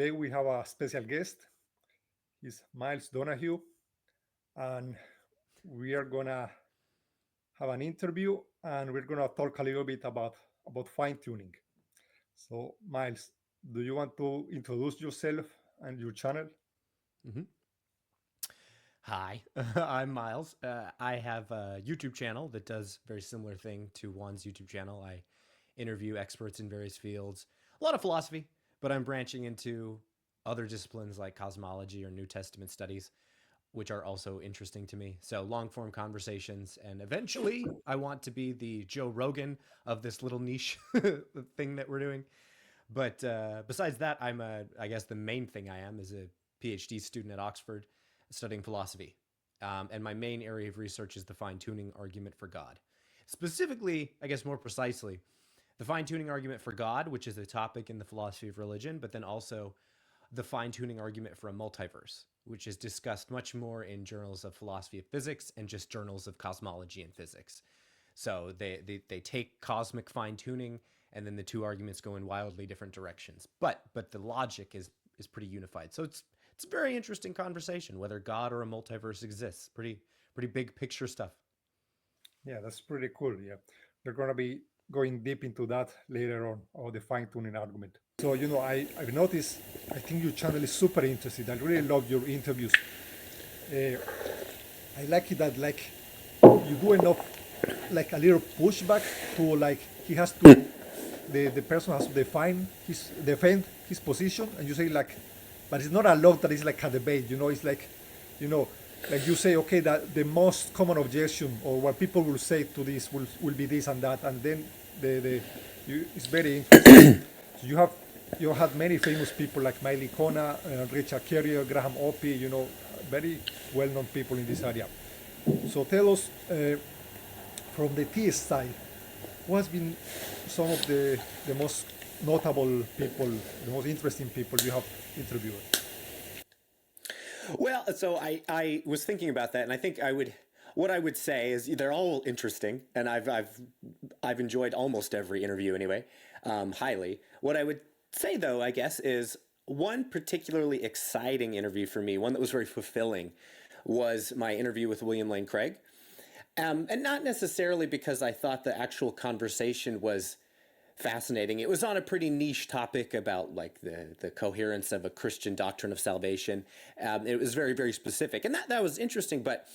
today we have a special guest. He's Miles Donahue, and we are gonna have an interview, and we're gonna talk a little bit about fine tuning. So, Miles, do you want to introduce yourself and your channel? hmm Hi, I'm Miles. I have a YouTube channel that does very similar thing to Juan's YouTube channel. I interview experts in various fields, a lot of philosophy, but I'm branching into other disciplines like cosmology or New Testament studies, which are also interesting to me. So long form conversations, and eventually I want to be the Joe Rogan of this little niche thing that we're doing. But besides that, I guess the main thing I am is a PhD student at Oxford studying philosophy. And my main area of research is the fine tuning argument for God. Specifically, I guess more precisely, the fine tuning argument for God, which is a topic in the philosophy of religion, but then also the fine tuning argument for a multiverse, which is discussed much more in journals of philosophy of physics and just journals of cosmology and physics. So they take cosmic fine tuning, and then the two arguments go in wildly different directions. But the logic is pretty unified. So it's a very interesting conversation whether God or a multiverse exists. Pretty big picture stuff. Yeah, that's pretty cool. Yeah, we're gonna be going deep into that later on, or the fine tuning argument. So, I've noticed. I think your channel is super interesting. I really love your interviews. Uh, I like it that you do enough, like a little pushback to like he has to the person has to defend his position, and you say like, but it's not a lot that is like a debate. It's like, you know, like you say, okay, that the most common objection or what people will say to this will be this and that, and then it's very interesting. So you had many famous people like Miley Kona, Richard Carrier, Graham Opie, very well-known people in this area. So tell us, from the theist side, who has been some of the most notable people, the most interesting people you have interviewed? Well, so I was thinking about that, and I think what I would say is they're all interesting, and I've enjoyed almost every interview anyway, highly. What I would say though, I guess, is one particularly exciting interview for me, one that was very fulfilling, was my interview with William Lane Craig. And not necessarily because I thought the actual conversation was fascinating. It was on a pretty niche topic about like the coherence of a Christian doctrine of salvation. It was very, very specific, and that was interesting. But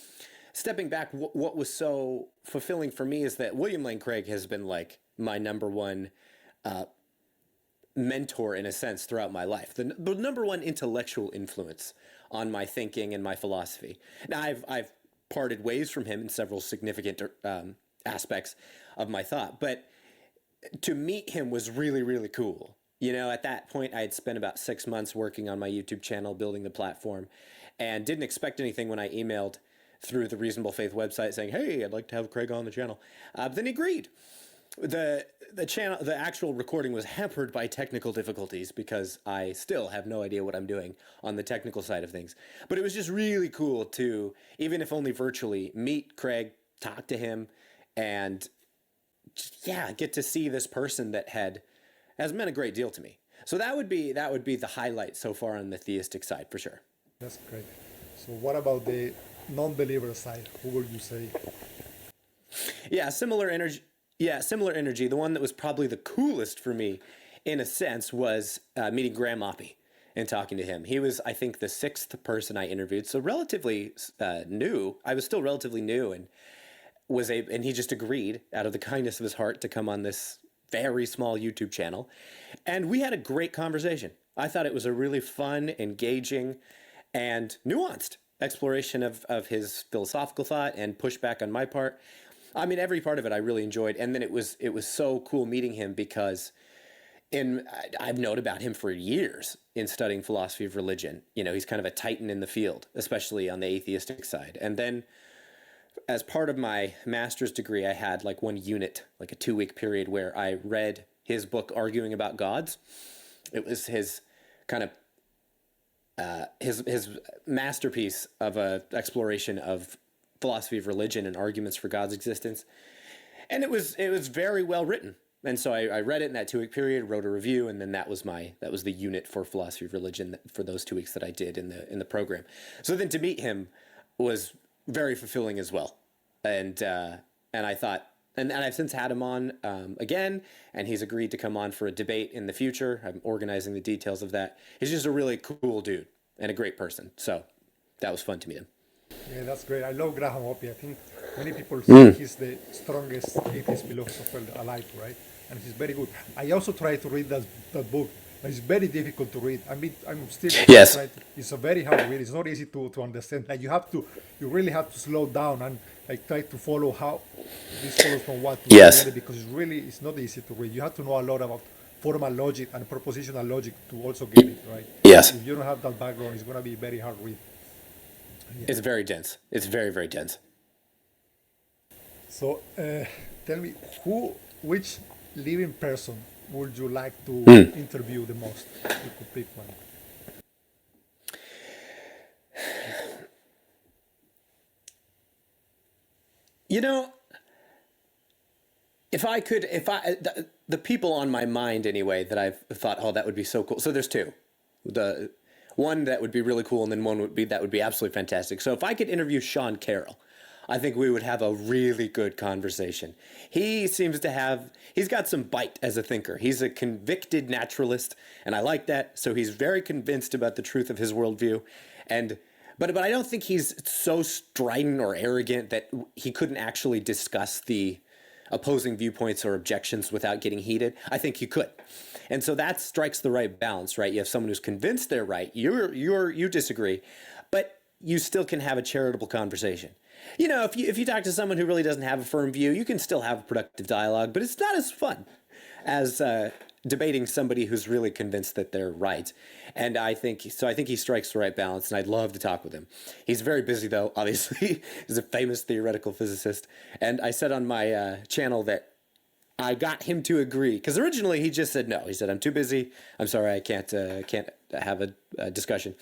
stepping back, what was so fulfilling for me is that William Lane Craig has been like my number one mentor in a sense throughout my life, the number one intellectual influence on my thinking and my philosophy. Now I've parted ways from him in several significant aspects of my thought, but to meet him was really, really cool. At that point, I had spent about 6 months working on my YouTube channel, building the platform, and didn't expect anything when I emailed through the Reasonable Faith website saying, "Hey, I'd like to have Craig on the channel." But then he agreed. The actual recording was hampered by technical difficulties because I still have no idea what I'm doing on the technical side of things. But it was just really cool to, even if only virtually, meet Craig, talk to him, and yeah, get to see this person that has meant a great deal to me. So that would be the highlight so far on the theistic side for sure. That's great. So what about the non-believer side? Who would you say? Yeah, similar energy. Yeah, similar energy. The one that was probably the coolest for me, in a sense, was meeting Graham Oppie and talking to him. He was, I think, the sixth person I interviewed, so relatively new. I was still relatively new, and and he just agreed out of the kindness of his heart to come on this very small YouTube channel, and we had a great conversation. I thought it was a really fun, engaging, and nuanced exploration of his philosophical thought and pushback on my part. I mean, every part of it I really enjoyed, and then it was so cool meeting him because I've known about him for years in studying philosophy of religion. He's kind of a titan in the field, especially on the atheistic side. And then as part of my master's degree, I had like one unit, like a 2-week period where I read his book, Arguing About Gods. It was his kind of his masterpiece of a exploration of philosophy of religion and arguments for God's existence. And it was very well written. And so I read it in that 2 week period, wrote a review, and then that was the unit for philosophy of religion for those 2 weeks that I did in the program. So then to meet him was very fulfilling as well, and I thought, and I've since had him on again, and he's agreed to come on for a debate in the future. I'm organizing the details of that. He's just a really cool dude and a great person. So that was fun to meet him. Yeah, that's great. I love Graham Hoppe. I think many people say he's the strongest atheist philosopher alive, right? And he's very good. I also try to read that book, but it's very difficult to read. I mean, I'm still Yes. trying to, it's a very hard read. It's not easy to understand. Like you really have to slow down and like try to follow how this follows from what to Yes. the other, because it's not easy to read. You have to know a lot about formal logic and propositional logic to also get it, right? Yes. If you don't have that background, it's going to be very hard read. It's very dense. It's very, very dense. So tell me, which living person would you like to interview the most? If you could pick one. You know, the people on my mind anyway that I've thought, oh, that would be so cool. So there's two. The one that would be really cool, and then one that would be absolutely fantastic. So if I could interview Sean Carroll, I think we would have a really good conversation. He's got some bite as a thinker. He's a convicted naturalist, and I like that. So he's very convinced about the truth of his worldview, but I don't think he's so strident or arrogant that he couldn't actually discuss the opposing viewpoints or objections without getting heated. I think he could. And so that strikes the right balance, right? You have someone who's convinced they're right. You disagree, but you still can have a charitable conversation. You know, if you talk to someone who really doesn't have a firm view, you can still have a productive dialogue, but it's not as fun as debating somebody who's really convinced that they're right. And I think he strikes the right balance, and I'd love to talk with him. He's very busy, though, obviously. He's a famous theoretical physicist. And I said on my channel that I got him to agree, because originally he just said no. He said, I'm too busy. I'm sorry, I can't have a discussion.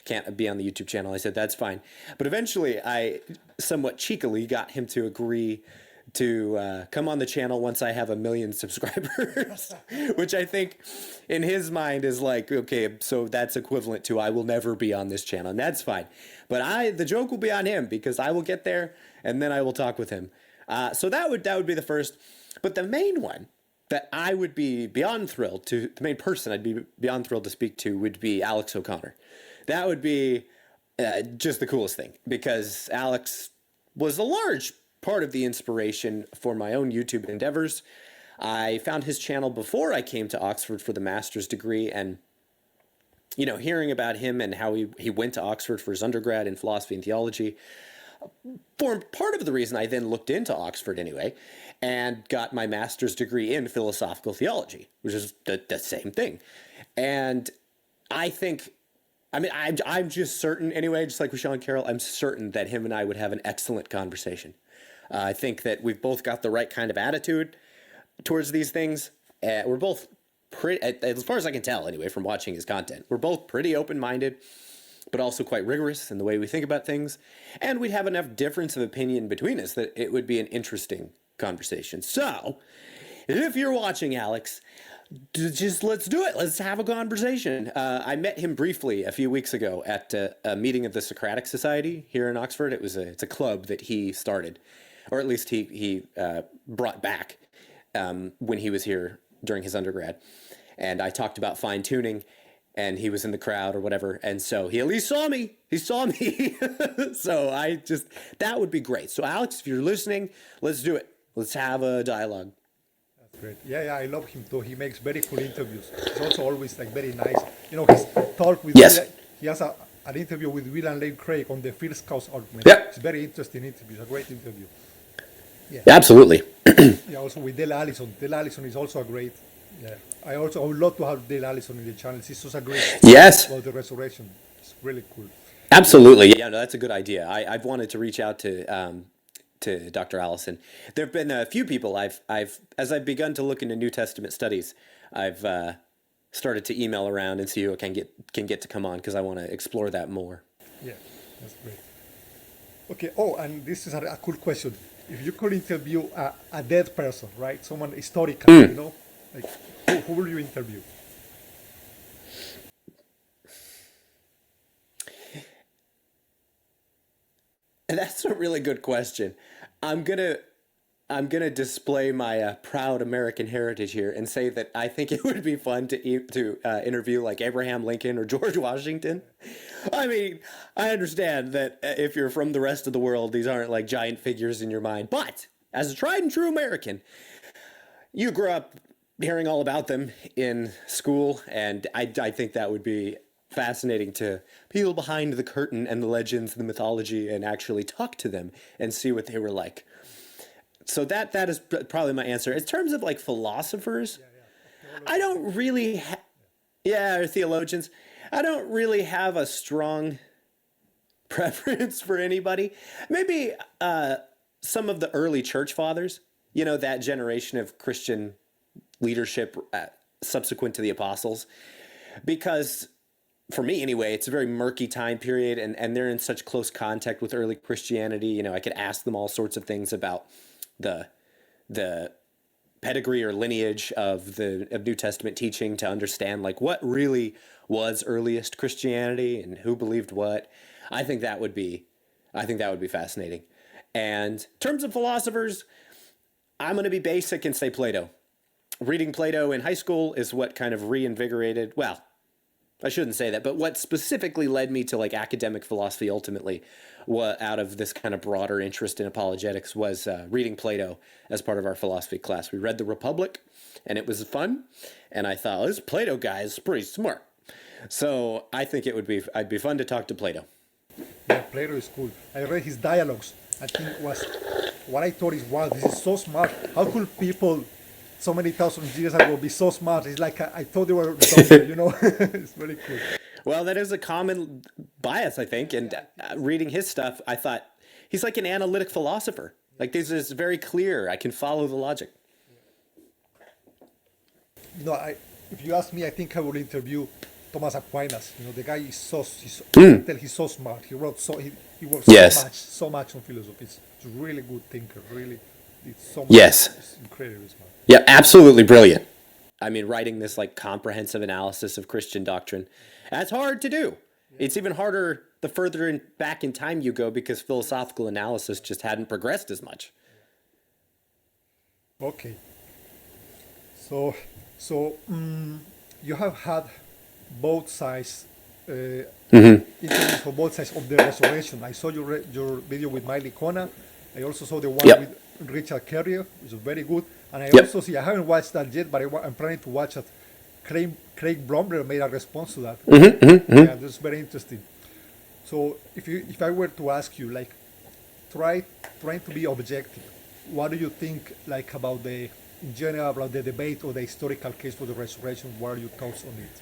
Can't be on the YouTube channel. I said, that's fine. But eventually I somewhat cheekily got him to agree to come on the channel once I have 1 million subscribers, which I think in his mind is like, okay, so that's equivalent to I will never be on this channel, and that's fine. But the joke will be on him, because I will get there and then I will talk with him. So that would be the first. But the main one that I would be beyond thrilled to, the main person I'd be beyond thrilled to speak to would be Alex O'Connor. That would be just the coolest thing, because Alex was a large part of the inspiration for my own YouTube endeavors. I found his channel before I came to Oxford for the master's degree, and you know, hearing about him and how he went to Oxford for his undergrad in philosophy and theology formed part of the reason I then looked into Oxford anyway and got my master's degree in philosophical theology, which is the same thing. And I'm just certain anyway, just like with Sean Carroll, I'm certain that him and I would have an excellent conversation. I think that we've both got the right kind of attitude towards these things. We're both pretty, as far as I can tell anyway, from watching his content, we're both pretty open-minded, but also quite rigorous in the way we think about things. And we'd have enough difference of opinion between us that it would be an interesting conversation. So, if you're watching, Alex, just let's do it. Let's have a conversation. I met him briefly a few weeks ago at a meeting of the Socratic Society here in Oxford. It's a club that he started, or at least he brought back when he was here during his undergrad. And I talked about fine tuning, and he was in the crowd or whatever, and so he at least saw me. He saw me. So that would be great. So Alex, if you're listening, let's do it. Let's have a dialogue. Great. Yeah, I love him too. He makes very cool interviews. He's also always like very nice. You know, his talk with Yes. he has an interview with William Lane Craig on the first cause argument. Yep. It's a very interesting interview. It's a great interview. Yeah. Absolutely. Yeah. Also with Dale Allison. Dale Allison is also a great. Yeah. I would love to have Dale Allison in the channel. He's such a great story Yes. about the resurrection. It's really cool. Absolutely. Yeah, no, that's a good idea. I've wanted to reach out to Dr. Allison. There have been a few people as I've begun to look into New Testament studies, I've started to email around and see who can get to come on, because I want to explore that more. Yeah, that's great. Okay. Oh, and this is a cool question. if you could interview a dead person, right? Someone historical, Mm. like who will you interview? And that's a really good question. I'm gonna I'm gonna display my proud American heritage here and say that I think it would be fun to interview like Abraham Lincoln or George Washington. I mean, I understand that if you're from the rest of the world, these aren't like giant figures in your mind. But as a tried and true American, you grew up hearing all about them in school, and I think that would be fascinating to peel behind the curtain and the legends, the mythology, and actually talk to them and see what they were like. So that is probably my answer. In terms of like philosophers, Yeah, yeah, of I theologians, don't really, yeah, or theologians. I don't really have a strong preference for anybody. Maybe some of the early church fathers, that generation of Christian leadership subsequent to the apostles, because for me anyway, it's a very murky time period, and they're in such close contact with early Christianity. I could ask them all sorts of things about the the pedigree or lineage of New Testament teaching to understand like what really was earliest Christianity and who believed what. I think that would be I think that would be fascinating. And in terms of philosophers, I'm going to be basic and say Plato. Reading Plato in high school is what kind of reinvigorated, well, I shouldn't say that, but what specifically led me to like academic philosophy ultimately, what out of this kind of broader interest in apologetics was reading Plato as part of our philosophy class. We read the Republic, and it was fun, and I thought, oh, this Plato guy is pretty smart. So I think I'd be fun to talk to Plato. yeah, Plato is cool. I read his dialogues. I think was what I thought is wow, this is so smart. How could people so many thousand years ago be so smart? It's like I thought they were dumber. It's very cool. Well, that is a common bias, I think. And Yeah, I think reading his stuff, I thought he's like an analytic philosopher. Like this is very clear. I can follow the logic. I if you ask me, I think I would interview Thomas Aquinas. The guy is I can Mm. tell he's so smart. He works Yes. so much on philosophy. He's a really good thinker. Really, did so much. Yes. He's incredibly smart. Yeah, absolutely brilliant. I mean, writing this like comprehensive analysis of Christian doctrine, that's hard to do. Yeah. It's even harder the further back in time you go because philosophical analysis just hadn't progressed as much. Okay. So you have had both sides. Hmm. Interviews for both sides of the resurrection. I saw your video with Miley Kona. I also saw the one Yep. with Richard Carrier, which is very good. And I Yep. also see, I haven't watched that yet, but I'm planning to watch it. Craig Bromler made a response to that. Yeah, that's very interesting. So if I were to ask you, like, try trying to be objective, what do you think, like, about in general, about the debate or the historical case for the resurrection? What are your thoughts on it?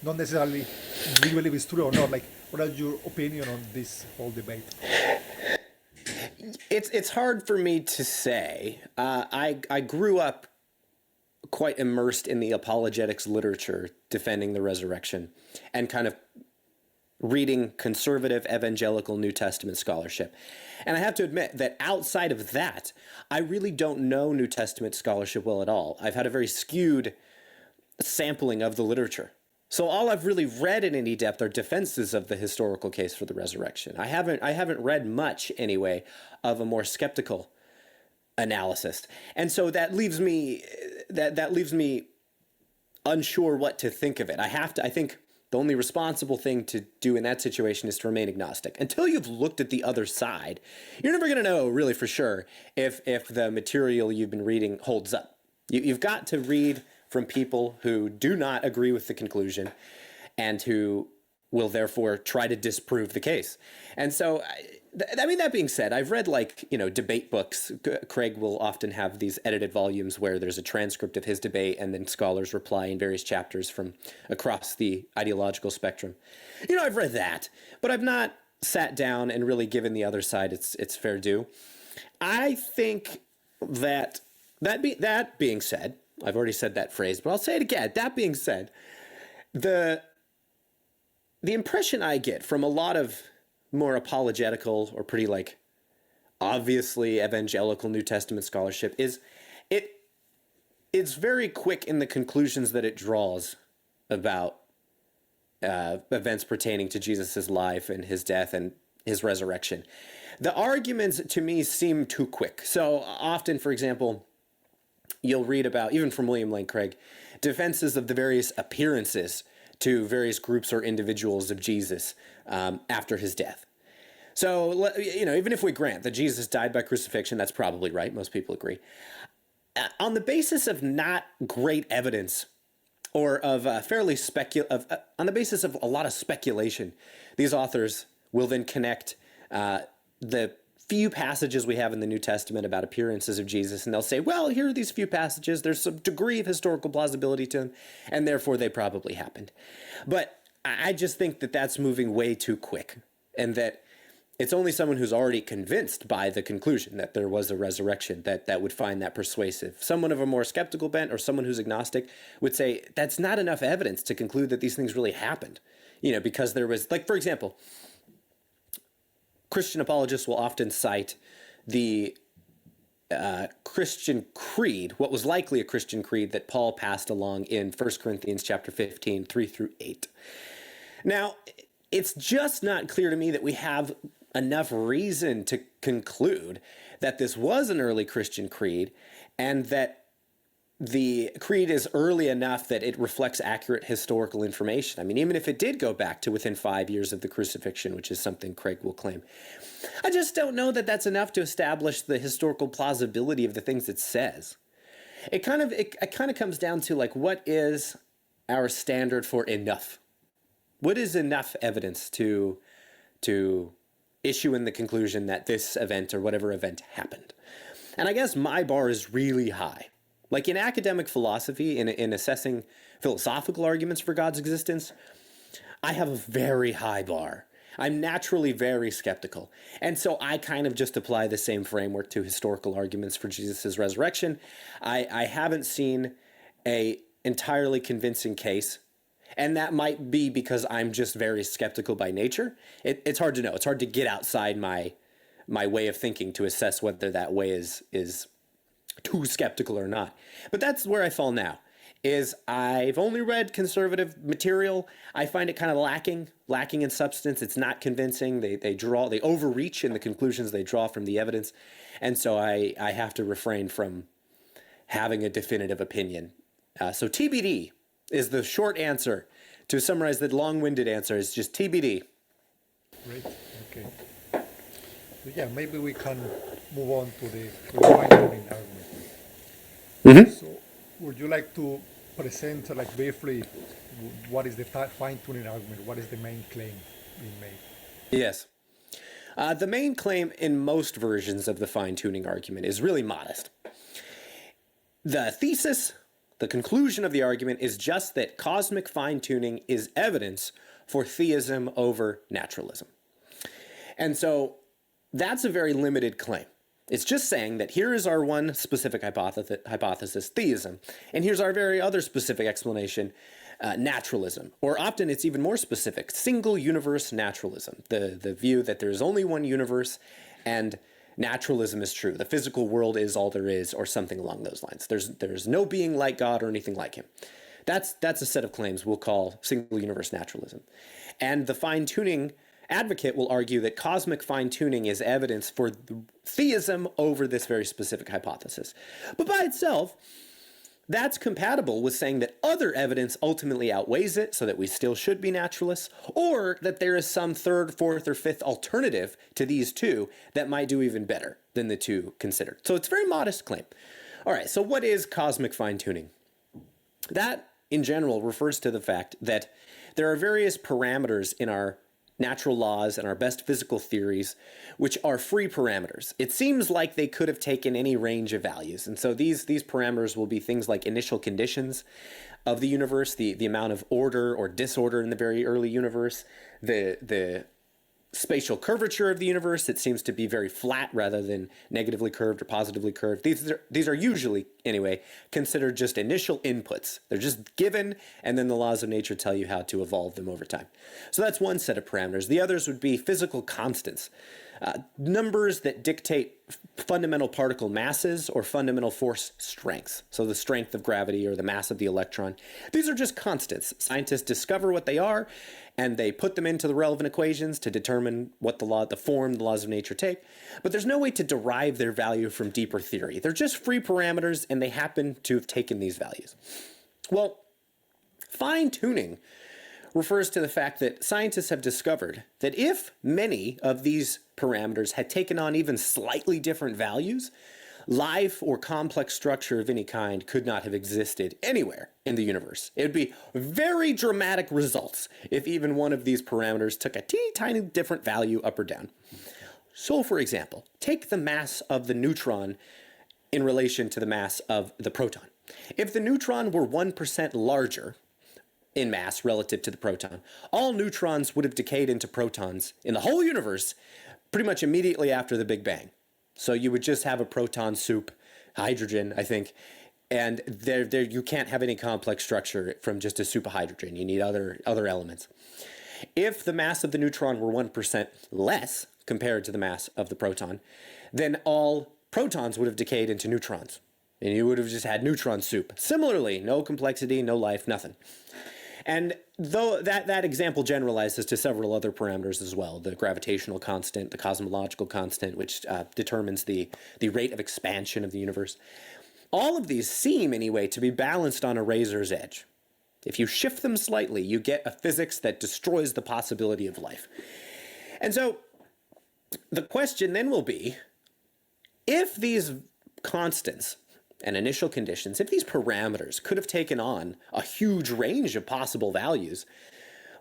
Not necessarily do you believe it's true or not. Like, what is your opinion on this whole debate? It's hard for me to say. I grew up quite immersed in the apologetics literature defending the resurrection and kind of reading conservative evangelical New Testament scholarship. And I have to admit that outside of that, I really don't know New Testament scholarship well at all. I've had a very skewed sampling of the literature. So all I've really read in any depth are defenses of the historical case for the resurrection. I haven't read much anyway of a more skeptical analysis. And so that leaves me unsure what to think of it. I think the only responsible thing to do in that situation is to remain agnostic. Until you've looked at the other side, you're never going to know really for sure if the material you've been reading holds up. You've got to read from people who do not agree with the conclusion and who will therefore try to disprove the case. And so, I mean, that being said, I've read debate books. Craig will often have these edited volumes where there's a transcript of his debate and then scholars reply in various chapters from across the ideological spectrum. I've read that, but I've not sat down and really given the other side its fair due. I think that being said, I've already said that phrase, but I'll say it again. That being said, the the impression I get from a lot of more apologetical or pretty like obviously evangelical New Testament scholarship is it it's very quick in the conclusions that it draws about events pertaining to Jesus' life and his death and his resurrection. The arguments to me seem too quick. So often, for example, you'll read about, even from William Lane Craig, defenses of the various appearances to various groups or individuals of Jesus after his death. So, even if we grant that Jesus died by crucifixion, that's probably right. Most people agree. On the basis of not great evidence or of on the basis of a lot of speculation, these authors will then connect the few passages we have in the New Testament about appearances of Jesus, and they'll say, well, here are these few passages, there's some degree of historical plausibility to them, and therefore they probably happened. But I just think that that's moving way too quick, and that it's only someone who's already convinced by the conclusion that there was a resurrection that would find that persuasive. Someone of a more skeptical bent or someone who's agnostic would say that's not enough evidence to conclude that these things really happened. Because there was, like, for example, Christian apologists will often cite the Christian creed, what was likely a Christian creed that Paul passed along in 1 Corinthians chapter 15, 3 through 8. Now, it's just not clear to me that we have enough reason to conclude that this was an early Christian creed and that the creed is early enough that it reflects accurate historical information. I mean, even if it did go back to within 5 years of the crucifixion, which is something Craig will claim, I just don't know that that's enough to establish the historical plausibility of the things it says. It kind of comes down to, like, what is our standard for enough? What is enough evidence to issue in the conclusion that this event or whatever event happened? And I guess my bar is really high. Like in academic philosophy, in assessing philosophical arguments for God's existence, I have a very high bar. I'm naturally very skeptical. And so I kind of just apply the same framework to historical arguments for Jesus' resurrection. I haven't seen a entirely convincing case. And that might be because I'm just very skeptical by nature. It's hard to know. It's hard to get outside my way of thinking to assess whether that way is too skeptical or not. But that's where I fall now, is I've only read conservative material. I find it kind of lacking in substance. It's not convincing. They overreach in the conclusions they draw from the evidence. And so I have to refrain from having a definitive opinion. So TBD is the short answer. To summarize the long-winded answer is just TBD. Great. Okay. So yeah, maybe we can move on to the fine-tuning argument. Mm-hmm. So, would you like to present, like, briefly, what is the fine-tuning argument? What is the main claim being made? Yes. The main claim in most versions of the fine-tuning argument is really modest. The thesis, the conclusion of the argument, is just that cosmic fine-tuning is evidence for theism over naturalism. And so that's a very limited claim. It's just saying that here is our one specific hypothesis, theism, and here's our very other specific explanation, naturalism. Or often it's even more specific, single universe naturalism, the view that there's only one universe and naturalism is true. The physical world is all there is, or something along those lines. There's no being like God or anything like him. That's a set of claims we'll call single universe naturalism. And the fine-tuning advocate will argue that cosmic fine-tuning is evidence for theism over this very specific hypothesis. But by itself, that's compatible with saying that other evidence ultimately outweighs it, so that we still should be naturalists, or that there is some third, fourth, or fifth alternative to these two that might do even better than the two considered. So it's a very modest claim. All right, so what is cosmic fine-tuning? That, in general, refers to the fact that there are various parameters in our natural laws and our best physical theories, which are free parameters. It seems like they could have taken any range of values. And so these parameters will be things like initial conditions of the universe, the amount of order or disorder in the very early universe, the spatial curvature of the universe. It seems to be very flat rather than negatively curved or positively curved. These are usually, anyway, considered just initial inputs. They're just given, and then the laws of nature tell you how to evolve them over time. So that's one set of parameters. The others would be physical constants. numbers that dictate fundamental particle masses or fundamental force strengths. So the strength of gravity or the mass of the electron. These are just constants. Scientists discover what they are, and they put them into the relevant equations to determine what the form the laws of nature take. But there's no way to derive their value from deeper theory. They're just free parameters, and they happen to have taken these values. Well, fine-tuning refers to the fact that scientists have discovered that if many of these parameters had taken on even slightly different values, life or complex structure of any kind could not have existed anywhere in the universe. It would be very dramatic results if even one of these parameters took a teeny tiny different value up or down. So, for example, take the mass of the neutron in relation to the mass of the proton. If the neutron were 1% larger in mass relative to the proton, all neutrons would have decayed into protons in the whole universe pretty much immediately after the Big Bang. So you would just have a proton soup, hydrogen, I think, and there you can't have any complex structure from just a soup of hydrogen. You need other elements. If the mass of the neutron were 1% less compared to the mass of the proton, then all protons would have decayed into neutrons, and you would have just had neutron soup. Similarly, no complexity, no life, nothing. And though that example generalizes to several other parameters as well, the gravitational constant, the cosmological constant, which determines the rate of expansion of the universe, all of these seem, anyway, to be balanced on a razor's edge. If you shift them slightly, you get a physics that destroys the possibility of life. And so the question then will be, if these constants and initial conditions, if these parameters could have taken on a huge range of possible values,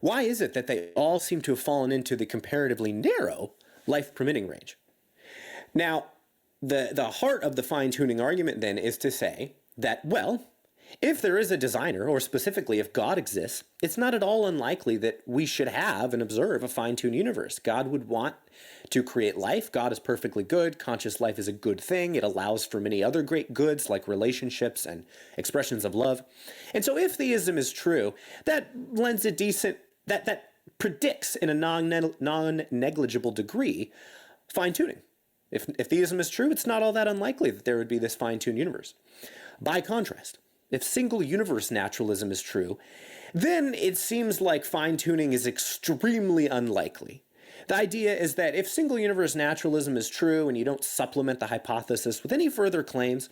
why is it that they all seem to have fallen into the comparatively narrow life-permitting range? Now, the heart of the fine-tuning argument then is to say that, well, if there is a designer, or specifically if God exists, it's not at all unlikely that we should have and observe a fine-tuned universe. God would want to create life. God is perfectly good. Conscious life is a good thing. It allows for many other great goods like relationships and expressions of love. And so if theism is true, that lends a decent, that predicts in a non-negligible degree fine-tuning. If theism is true, it's not all that unlikely that there would be this fine-tuned universe. By contrast, if single universe naturalism is true, then it seems like fine-tuning is extremely unlikely. The idea is that if single universe naturalism is true and you don't supplement the hypothesis with any further claims,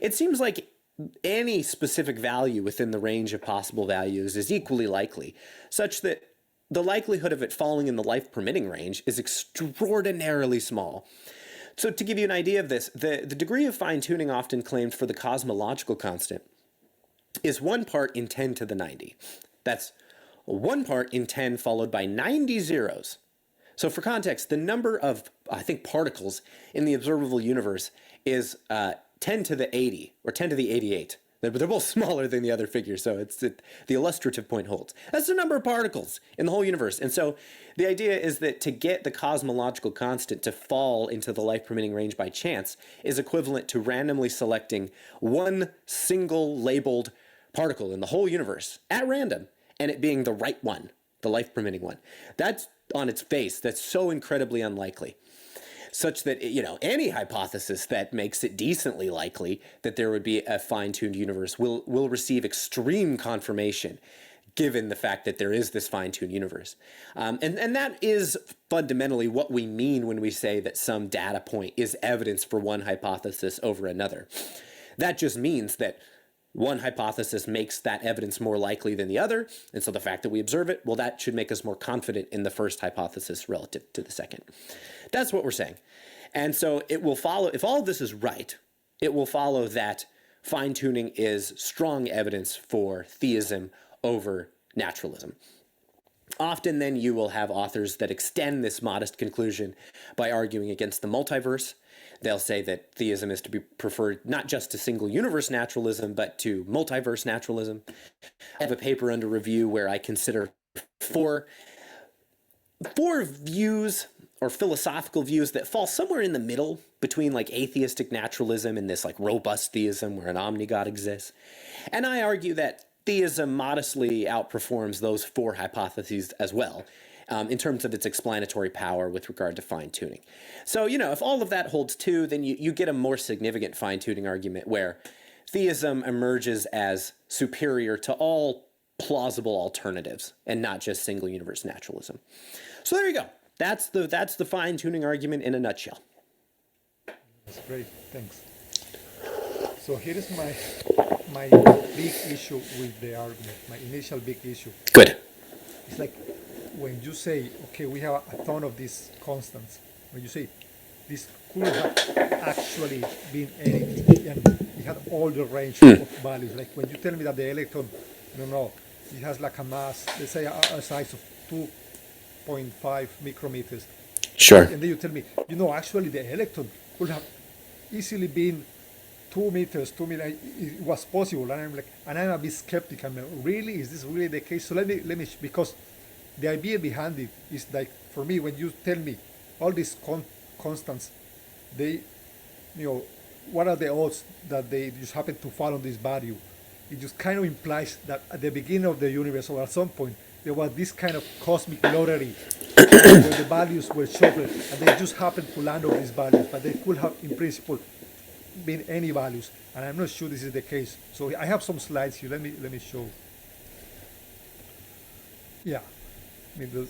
it seems like any specific value within the range of possible values is equally likely, such that the likelihood of it falling in the life-permitting range is extraordinarily small. So to give you an idea of this, the degree of fine-tuning often claimed for the cosmological constant is 1 part in 10 to the 90. That's 1 part in 10 followed by 90 zeros. So for context, the number of, I think, particles in the observable universe is 10 to the 80, or 10 to the 88. They're both smaller than the other figures, so the illustrative point holds. That's the number of particles in the whole universe. And so the idea is that to get the cosmological constant to fall into the life-permitting range by chance is equivalent to randomly selecting one single labeled particle in the whole universe at random, and it being the right one, the life-permitting one. That's on its face, that's so incredibly unlikely, such that, any hypothesis that makes it decently likely that there would be a fine-tuned universe will receive extreme confirmation given the fact that there is this fine-tuned universe. And that is fundamentally what we mean when we say that some data point is evidence for one hypothesis over another. That just means that one hypothesis makes that evidence more likely than the other, and so the fact that we observe it, well, that should make us more confident in the first hypothesis relative to the second. That's what we're saying. And so it will follow, if all of this is right, it will follow that fine-tuning is strong evidence for theism over naturalism. Often then you will have authors that extend this modest conclusion by arguing against the multiverse. They'll say that theism is to be preferred not just to single universe naturalism, but to multiverse naturalism. I have a paper under review where I consider four views or philosophical views that fall somewhere in the middle between like atheistic naturalism and this like robust theism where an omnigod exists. And I argue that theism modestly outperforms those 4 hypotheses as well. in terms of its explanatory power with regard to fine-tuning. So, if all of that holds true, then you get a more significant fine-tuning argument where theism emerges as superior to all plausible alternatives and not just single universe naturalism. So there you go. That's the fine-tuning argument in a nutshell. That's great. Thanks. So here is my big issue with the argument. My initial big issue. Good. It's like when you say, okay, we have a ton of these constants. When you say this could have actually been anything, and it had all the range of values. Like when you tell me that the electron, I don't know, it has like a mass, let's say a size of 2.5 micrometers. Sure. And then you tell me, actually the electron could have easily been 2 meters, 2 meters. It was possible, and I'm like, and I'm a bit skeptical. I'm like, really, is this really the case? So let me, because the idea behind it is like, for me, when you tell me all these constants, they, what are the odds that they just happen to fall on this value? It just kind of implies that at the beginning of the universe, or at some point, there was this kind of cosmic lottery where the values were shuffled, and they just happened to land on these values, but they could have, in principle, been any values, and I'm not sure this is the case. So I have some slides here. Let me show. Yeah,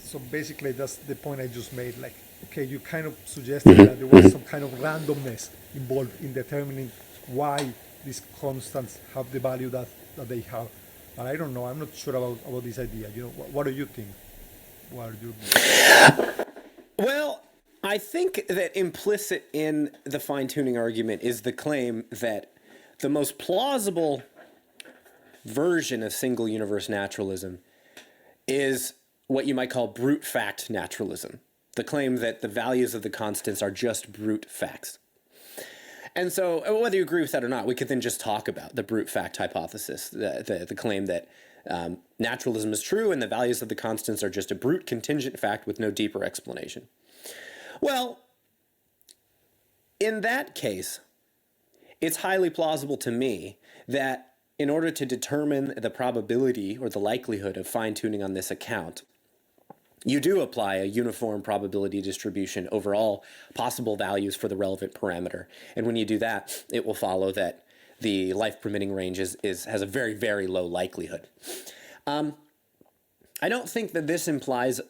so basically that's the point I just made. Like, okay, you kind of suggested that there was some kind of randomness involved in determining why these constants have the value that they have. But I don't know. I'm not sure about this idea. What do you think? What are you? Well, I think that implicit in the fine-tuning argument is the claim that the most plausible version of single universe naturalism is what you might call brute fact naturalism. The claim that the values of the constants are just brute facts. And so whether you agree with that or not, we could then just talk about the brute fact hypothesis, the claim that naturalism is true and the values of the constants are just a brute contingent fact with no deeper explanation. Well, in that case, it's highly plausible to me that in order to determine the probability or the likelihood of fine-tuning on this account, you do apply a uniform probability distribution over all possible values for the relevant parameter. And when you do that, it will follow that the life-permitting range has a very, very low likelihood. I don't think that this implies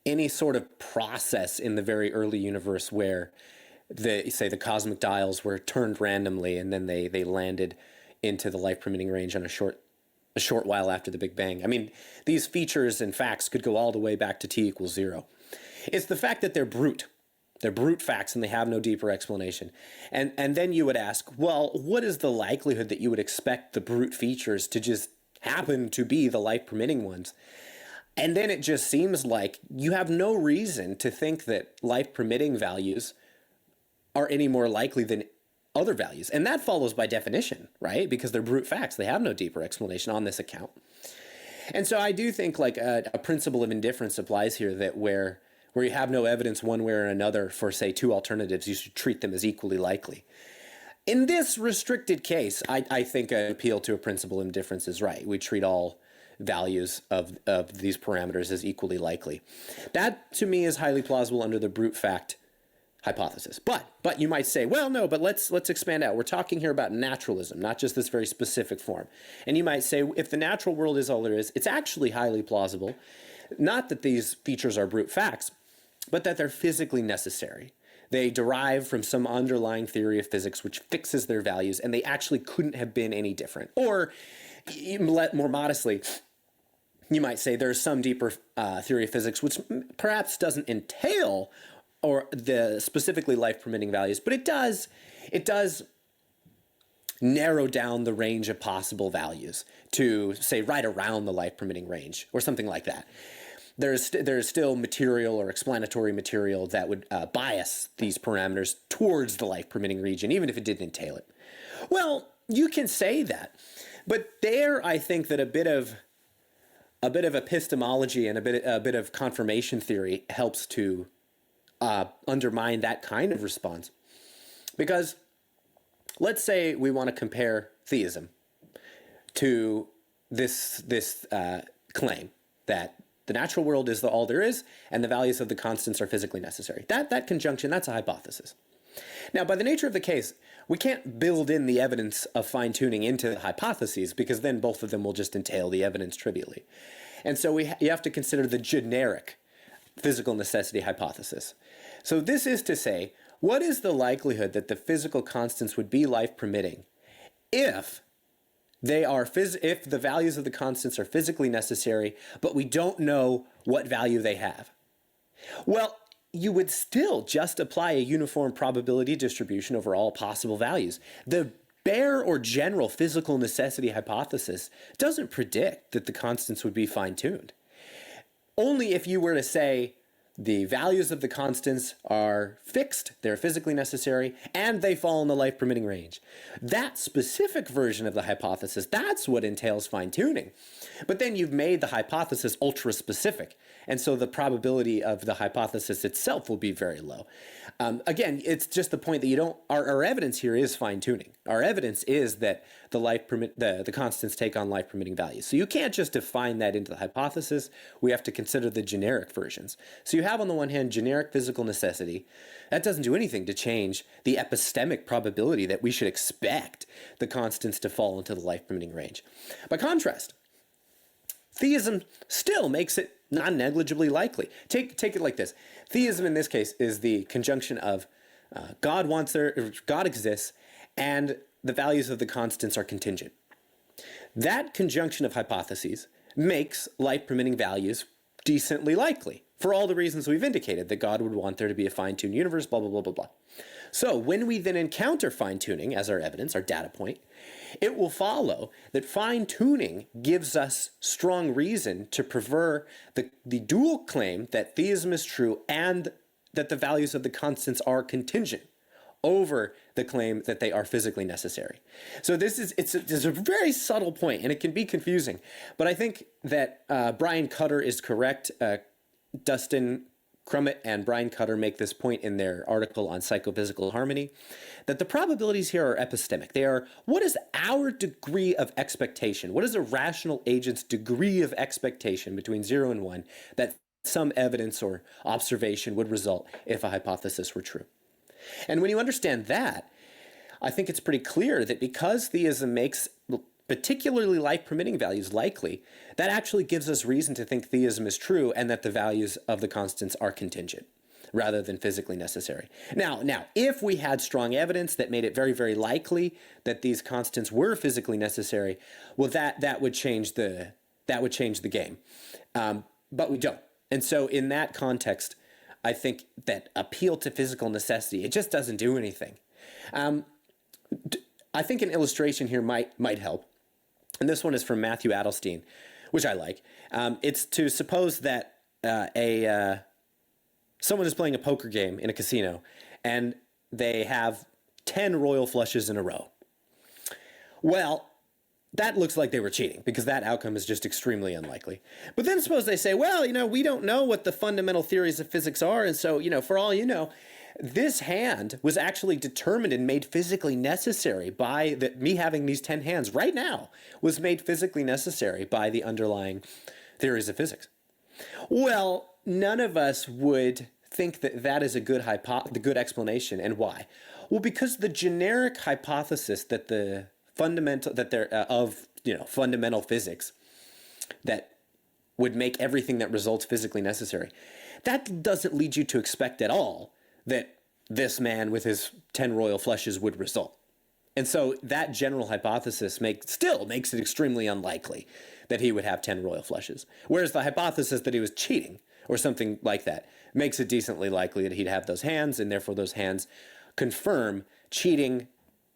any sort of process in the very early universe where the cosmic dials were turned randomly and then they landed into the life-permitting range on a short while after the Big Bang. I mean, these features and facts could go all the way back to t=0. It's the fact that they're brute. They're brute facts and they have no deeper explanation. And then you would ask, well, what is the likelihood that you would expect the brute features to just happen to be the life-permitting ones? And then it just seems like you have no reason to think that life-permitting values are any more likely than other values. And that follows by definition, right? Because they're brute facts. They have no deeper explanation on this account. And so I do think like a principle of indifference applies here, that where you have no evidence one way or another for, say, two alternatives, you should treat them as equally likely. In this restricted case, I think an appeal to a principle of indifference is right. We treat all values of these parameters as equally likely. That, to me, is highly plausible under the brute fact hypothesis. But you might say, well, no, but let's expand out. We're talking here about naturalism, not just this very specific form. And you might say, if the natural world is all there is, it's actually highly plausible, not that these features are brute facts, but that they're physically necessary. They derive from some underlying theory of physics which fixes their values, and they actually couldn't have been any different. Or, more modestly, you might say there's some deeper theory of physics which perhaps doesn't entail or the specifically life-permitting values, but it does narrow down the range of possible values to, say, right around the life-permitting range or something like that. There's still material or explanatory material that would bias these parameters towards the life-permitting region, even if it didn't entail it. Well, you can say that, but there I think that a bit of epistemology and a bit of confirmation theory helps to undermine that kind of response. Because let's say we want to compare theism to this claim that The natural world is all there is, and the values of the constants are physically necessary. That conjunction, that's a hypothesis. Now, by the nature of the case, we can't build in the evidence of fine-tuning into the hypotheses, because then both of them will just entail the evidence trivially. And so you have to consider the generic physical necessity hypothesis. So this is to say, what is the likelihood that the physical constants would be life-permitting if if the values of the constants are physically necessary, but we don't know what value they have? Well, you would still just apply a uniform probability distribution over all possible values. The bare or general physical necessity hypothesis doesn't predict that the constants would be fine-tuned. Only if you were to say the values of the constants are fixed, they're physically necessary, and they fall in the life-permitting range. That specific version of the hypothesis, that's what entails fine-tuning. But then you've made the hypothesis ultra-specific, and so the probability of the hypothesis itself will be very low. Again, it's just the point that our evidence here is fine-tuning. Our evidence is that the constants take on life-permitting values. So you can't just define that into the hypothesis. We have to consider the generic versions. So you have on the one hand generic physical necessity. That doesn't do anything to change the epistemic probability that we should expect the constants to fall into the life-permitting range. By contrast, theism still makes it non-negligibly likely. Take it like this. Theism in this case is the conjunction of God exists, and the values of the constants are contingent. That conjunction of hypotheses makes life-permitting values decently likely, for all the reasons we've indicated, that God would want there to be a fine-tuned universe, blah, blah, blah, blah, blah. So when we then encounter fine-tuning as our evidence, our data point, it will follow that fine-tuning gives us strong reason to prefer the dual claim that theism is true and that the values of the constants are contingent over the claim that they are physically necessary. So it's a very subtle point, and it can be confusing. But I think that Brian Cutter is correct. Dustin Crummett and Brian Cutter make this point in their article on psychophysical harmony, that the probabilities here are epistemic. They are, what is our degree of expectation? What is a rational agent's degree of expectation between 0 and 1 that some evidence or observation would result if a hypothesis were true? And when you understand that, I think it's pretty clear that because theism makes particularly life-permitting values likely, that actually gives us reason to think theism is true and that the values of the constants are contingent rather than physically necessary. Now, if we had strong evidence that made it very, very likely that these constants were physically necessary, well, that would change the game. But we don't. And so in that context, I think that appeal to physical necessity, it just doesn't do anything. I think an illustration here might help. And this one is from Matthew Adelstein, which I like. It's to suppose that someone is playing a poker game in a casino, and they have 10 royal flushes in a row. Well, that looks like they were cheating, because that outcome is just extremely unlikely. But then suppose they say, well, we don't know what the fundamental theories of physics are, and so, for all you know, this hand was actually determined and made physically necessary by me having these 10 hands right now was made physically necessary by the underlying theories of physics. Well, none of us would think that that is a good explanation. And why? Well, because the generic hypothesis that fundamental physics that would make everything that results physically necessary, that doesn't lead you to expect at all that this man with his 10 royal flushes would result. And so that general hypothesis still makes it extremely unlikely that he would have 10 royal flushes. Whereas the hypothesis that he was cheating or something like that makes it decently likely that he'd have those hands, and therefore those hands confirm cheating,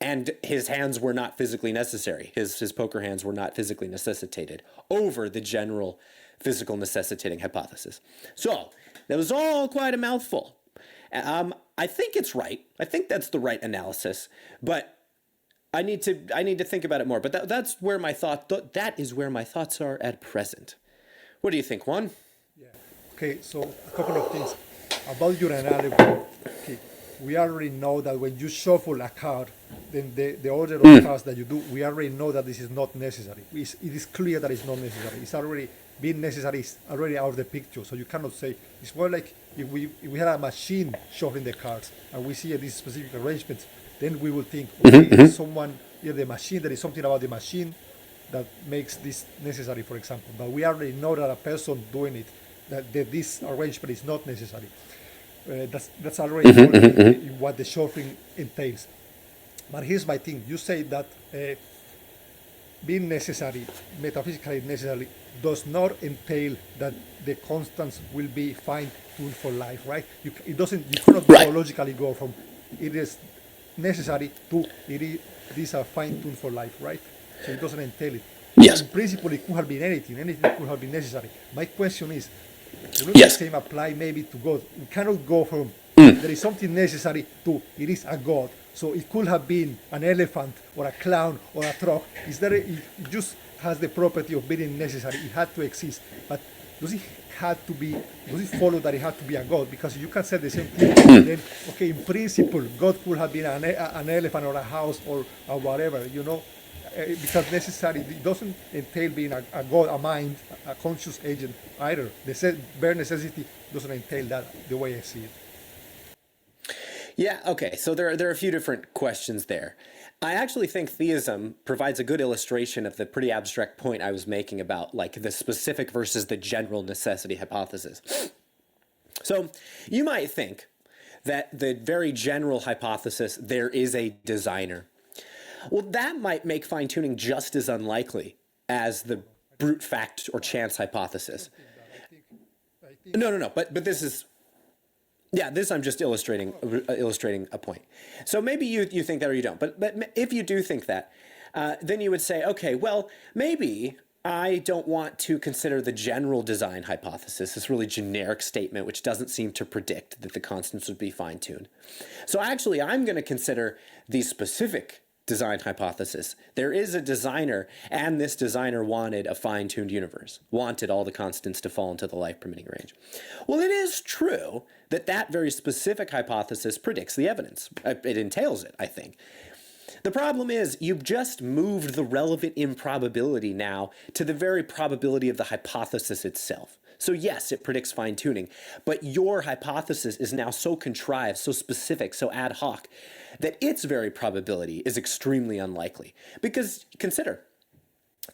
and his hands were not physically necessary. His poker hands were not physically necessitated over the general physical necessitating hypothesis. So that was all quite a mouthful. I think it's right. I think that's the right analysis, but I need to think about it more. But that's where that is where my thoughts are at present. What do you think, Juan? Yeah. Okay, so a couple of things about your analogy. Okay, we already know that when you shuffle a card, then the order of cards that you do, we already know that this is not necessary. It is clear that it's not necessary. It's already being necessary is already out of the picture. So you cannot say it's more like if we had a machine shuffling the cards and we see these specific arrangements, then we will think, okay, it is someone, the machine. There is something about the machine that makes this necessary, for example. But we already know that a person doing it, that this arrangement is not necessary. That's already in what the shuffling entails. But here's my thing: you say that being necessary, metaphysically necessary, does not entail that the constants will be fine-tuned for life, right? It doesn't. You cannot Right. biologically go from it is necessary to these are fine-tuned for life, right? So it doesn't entail it. Yes. In principle, it could have been anything. Anything could have been necessary. My question is, wouldn't the Yes. same apply maybe to God? We cannot go from Mm. there is something necessary to it is a God. So it could have been an elephant or a clown or a truck. It just has the property of being necessary. It had to exist. But does it does it follow that it had to be a God? Because you can say the same thing, then okay, in principle, God could have been an elephant or a house or whatever, because necessary, it doesn't entail being a God, a mind, a conscious agent either. The bare necessity doesn't entail that the way I see it. Yeah, okay. So there are a few different questions there. I actually think theism provides a good illustration of the pretty abstract point I was making about like the specific versus the general necessity hypothesis. So you might think that the very general hypothesis, there is a designer. Well, that might make fine tuning just as unlikely as the brute fact or chance hypothesis. No. But this is yeah, this I'm just illustrating a point. So maybe you think that or you don't. But if you do think that, then you would say, okay, well, maybe I don't want to consider the general design hypothesis, this really generic statement which doesn't seem to predict that the constants would be fine-tuned. So actually, I'm going to consider the specific design hypothesis. There is a designer, and this designer wanted a fine-tuned universe, wanted all the constants to fall into the life-permitting range. Well, it is true that that very specific hypothesis predicts the evidence. It entails it, I think. The problem is you've just moved the relevant improbability now to the very probability of the hypothesis itself. So yes, it predicts fine-tuning, but your hypothesis is now so contrived, so specific, so ad hoc, that its very probability is extremely unlikely. Because consider,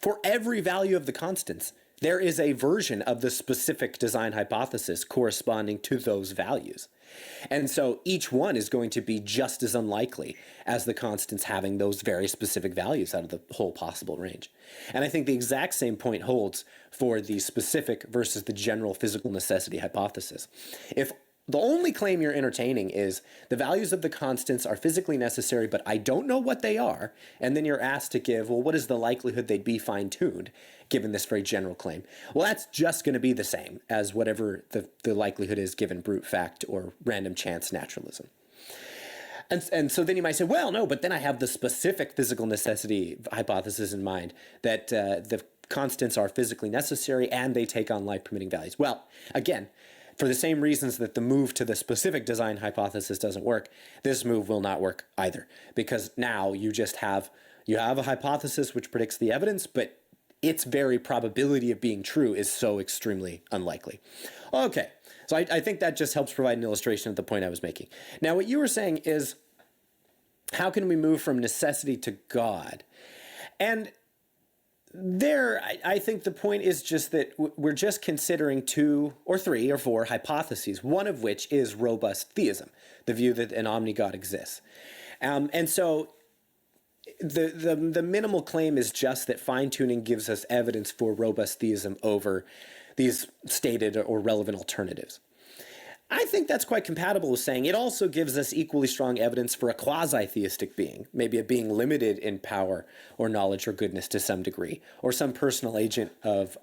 for every value of the constants, there is a version of the specific design hypothesis corresponding to those values. And so each one is going to be just as unlikely as the constants having those very specific values out of the whole possible range. And I think the exact same point holds for the specific versus the general physical necessity hypothesis. If the only claim you're entertaining is the values of the constants are physically necessary, but I don't know what they are, and then you're asked to give, well, what is the likelihood they'd be fine-tuned, given this very general claim? Well, that's just going to be the same as whatever the likelihood is given brute fact or random chance naturalism. And so then you might say, well, no, but then I have the specific physical necessity hypothesis in mind, that the constants are physically necessary and they take on life-permitting values. Well, again, for the same reasons that the move to the specific design hypothesis doesn't work, this move will not work either. Because now you have a hypothesis which predicts the evidence, but its very probability of being true is so extremely unlikely. Okay, so I think that just helps provide an illustration of the point I was making. Now, what you were saying is, how can we move from necessity to God? And there, I think the point is just that we're just considering 2 or 3 or 4 hypotheses, one of which is robust theism, the view that an omni-God exists. And so the minimal claim is just that fine-tuning gives us evidence for robust theism over these stated or relevant alternatives. I think that's quite compatible with saying it also gives us equally strong evidence for a quasi-theistic being, maybe a being limited in power or knowledge or goodness to some degree, or some personal agent of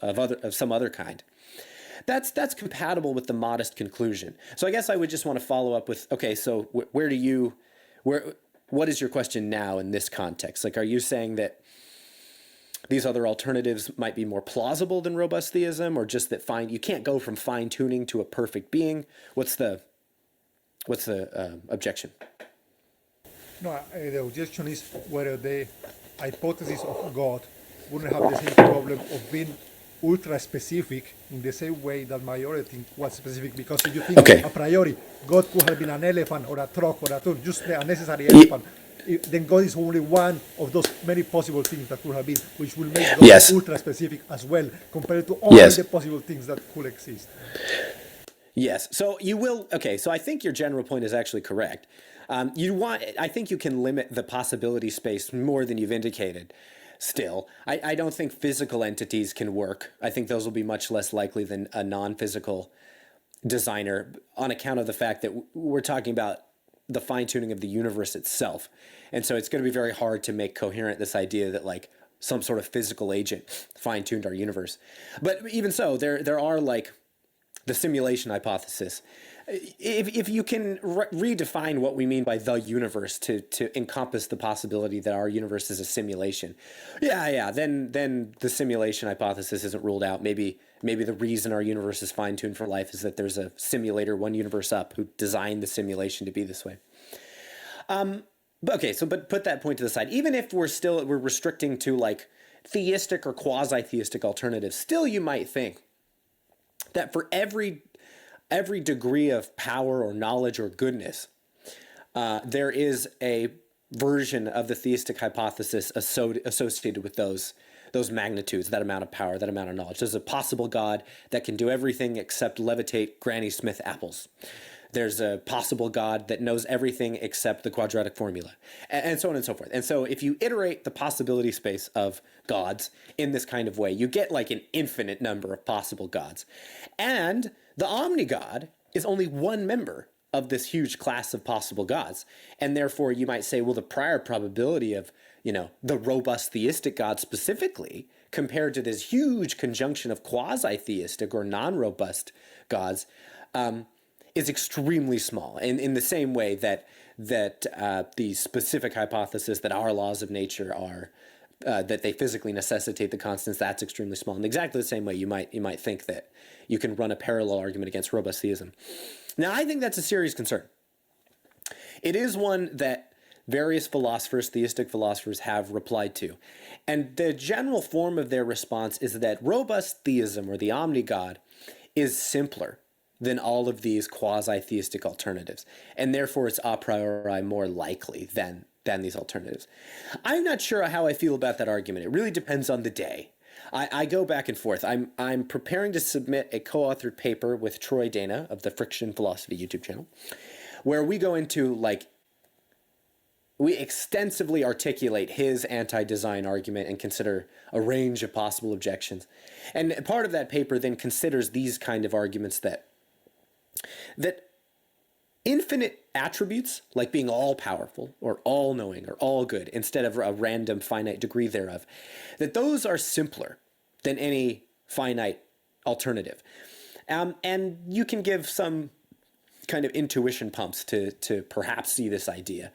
some other kind. That's compatible with the modest conclusion. So I guess I would just want to follow up with, okay, so what is your question now in this context? Like, are you saying that these other alternatives might be more plausible than robust theism, or just that you can't go from fine-tuning to a perfect being? What's the objection? No, the objection is whether the hypothesis of God wouldn't have the same problem of being ultra specific in the same way that majority think was specific. Because if you think Okay. a priori God could have been an elephant or a truck or a tool, just a necessary Y- elephant, then God is only one of those many possible things that could have been, which will make God yes. ultra specific as well, compared to all Yes. the possible things that could exist. Yes. So you will. Okay. So I think your general point is actually correct. I think you can limit the possibility space more than you've indicated. Still, I don't think physical entities can work. I think those will be much less likely than a non-physical designer on account of the fact that we're talking about the fine-tuning of the universe itself. And so it's going to be very hard to make coherent this idea that like some sort of physical agent fine-tuned our universe. But even so, there are like the simulation hypothesis. If you can redefine what we mean by the universe to encompass the possibility that our universe is a simulation, then the simulation hypothesis isn't ruled out. Maybe the reason our universe is fine-tuned for life is that there's a simulator one universe up who designed the simulation to be this way. But put that point to the side. Even if we're restricting to like theistic or quasi-theistic alternatives, still you might think that for every degree of power or knowledge or goodness, there is a version of the theistic hypothesis associated with those magnitudes, that amount of power, that amount of knowledge. There's a possible God that can do everything except levitate Granny Smith apples. There's a possible God that knows everything except the quadratic formula, and so on and so forth. And so if you iterate the possibility space of gods in this kind of way, you get like an infinite number of possible gods. And the omni-God is only one member of this huge class of possible gods. And therefore you might say, well, the prior probability of, the robust theistic God specifically compared to this huge conjunction of quasi-theistic or non-robust gods, is extremely small, in the same way that the specific hypothesis that our laws of nature are that they physically necessitate the constants, that's extremely small. In exactly the same way, you might think that you can run a parallel argument against robust theism. Now, I think that's a serious concern. It is one that various philosophers, theistic philosophers, have replied to, and the general form of their response is that robust theism, or the omni-God, is simpler than all of these quasi-theistic alternatives, and therefore it's a priori more likely than these alternatives. I'm not sure how I feel about that argument. It really depends on the day. I go back and forth. I'm preparing to submit a co-authored paper with Troy Dana of the Friction Philosophy YouTube channel, where we go into we extensively articulate his anti-design argument and consider a range of possible objections. And part of that paper then considers these kind of arguments that infinite attributes, like being all-powerful or all-knowing or all-good instead of a random finite degree thereof, that those are simpler than any finite alternative. And you can give some kind of intuition pumps to perhaps see this idea.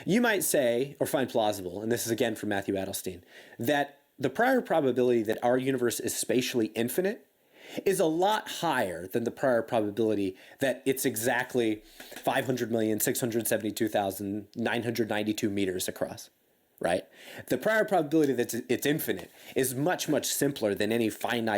You might say, or find plausible, and this is again from Matthew Adelstein, that the prior probability that our universe is spatially infinite is a lot higher than the prior probability that it's exactly 500,672,992 meters across, right? The prior probability that it's infinite is much, much simpler than any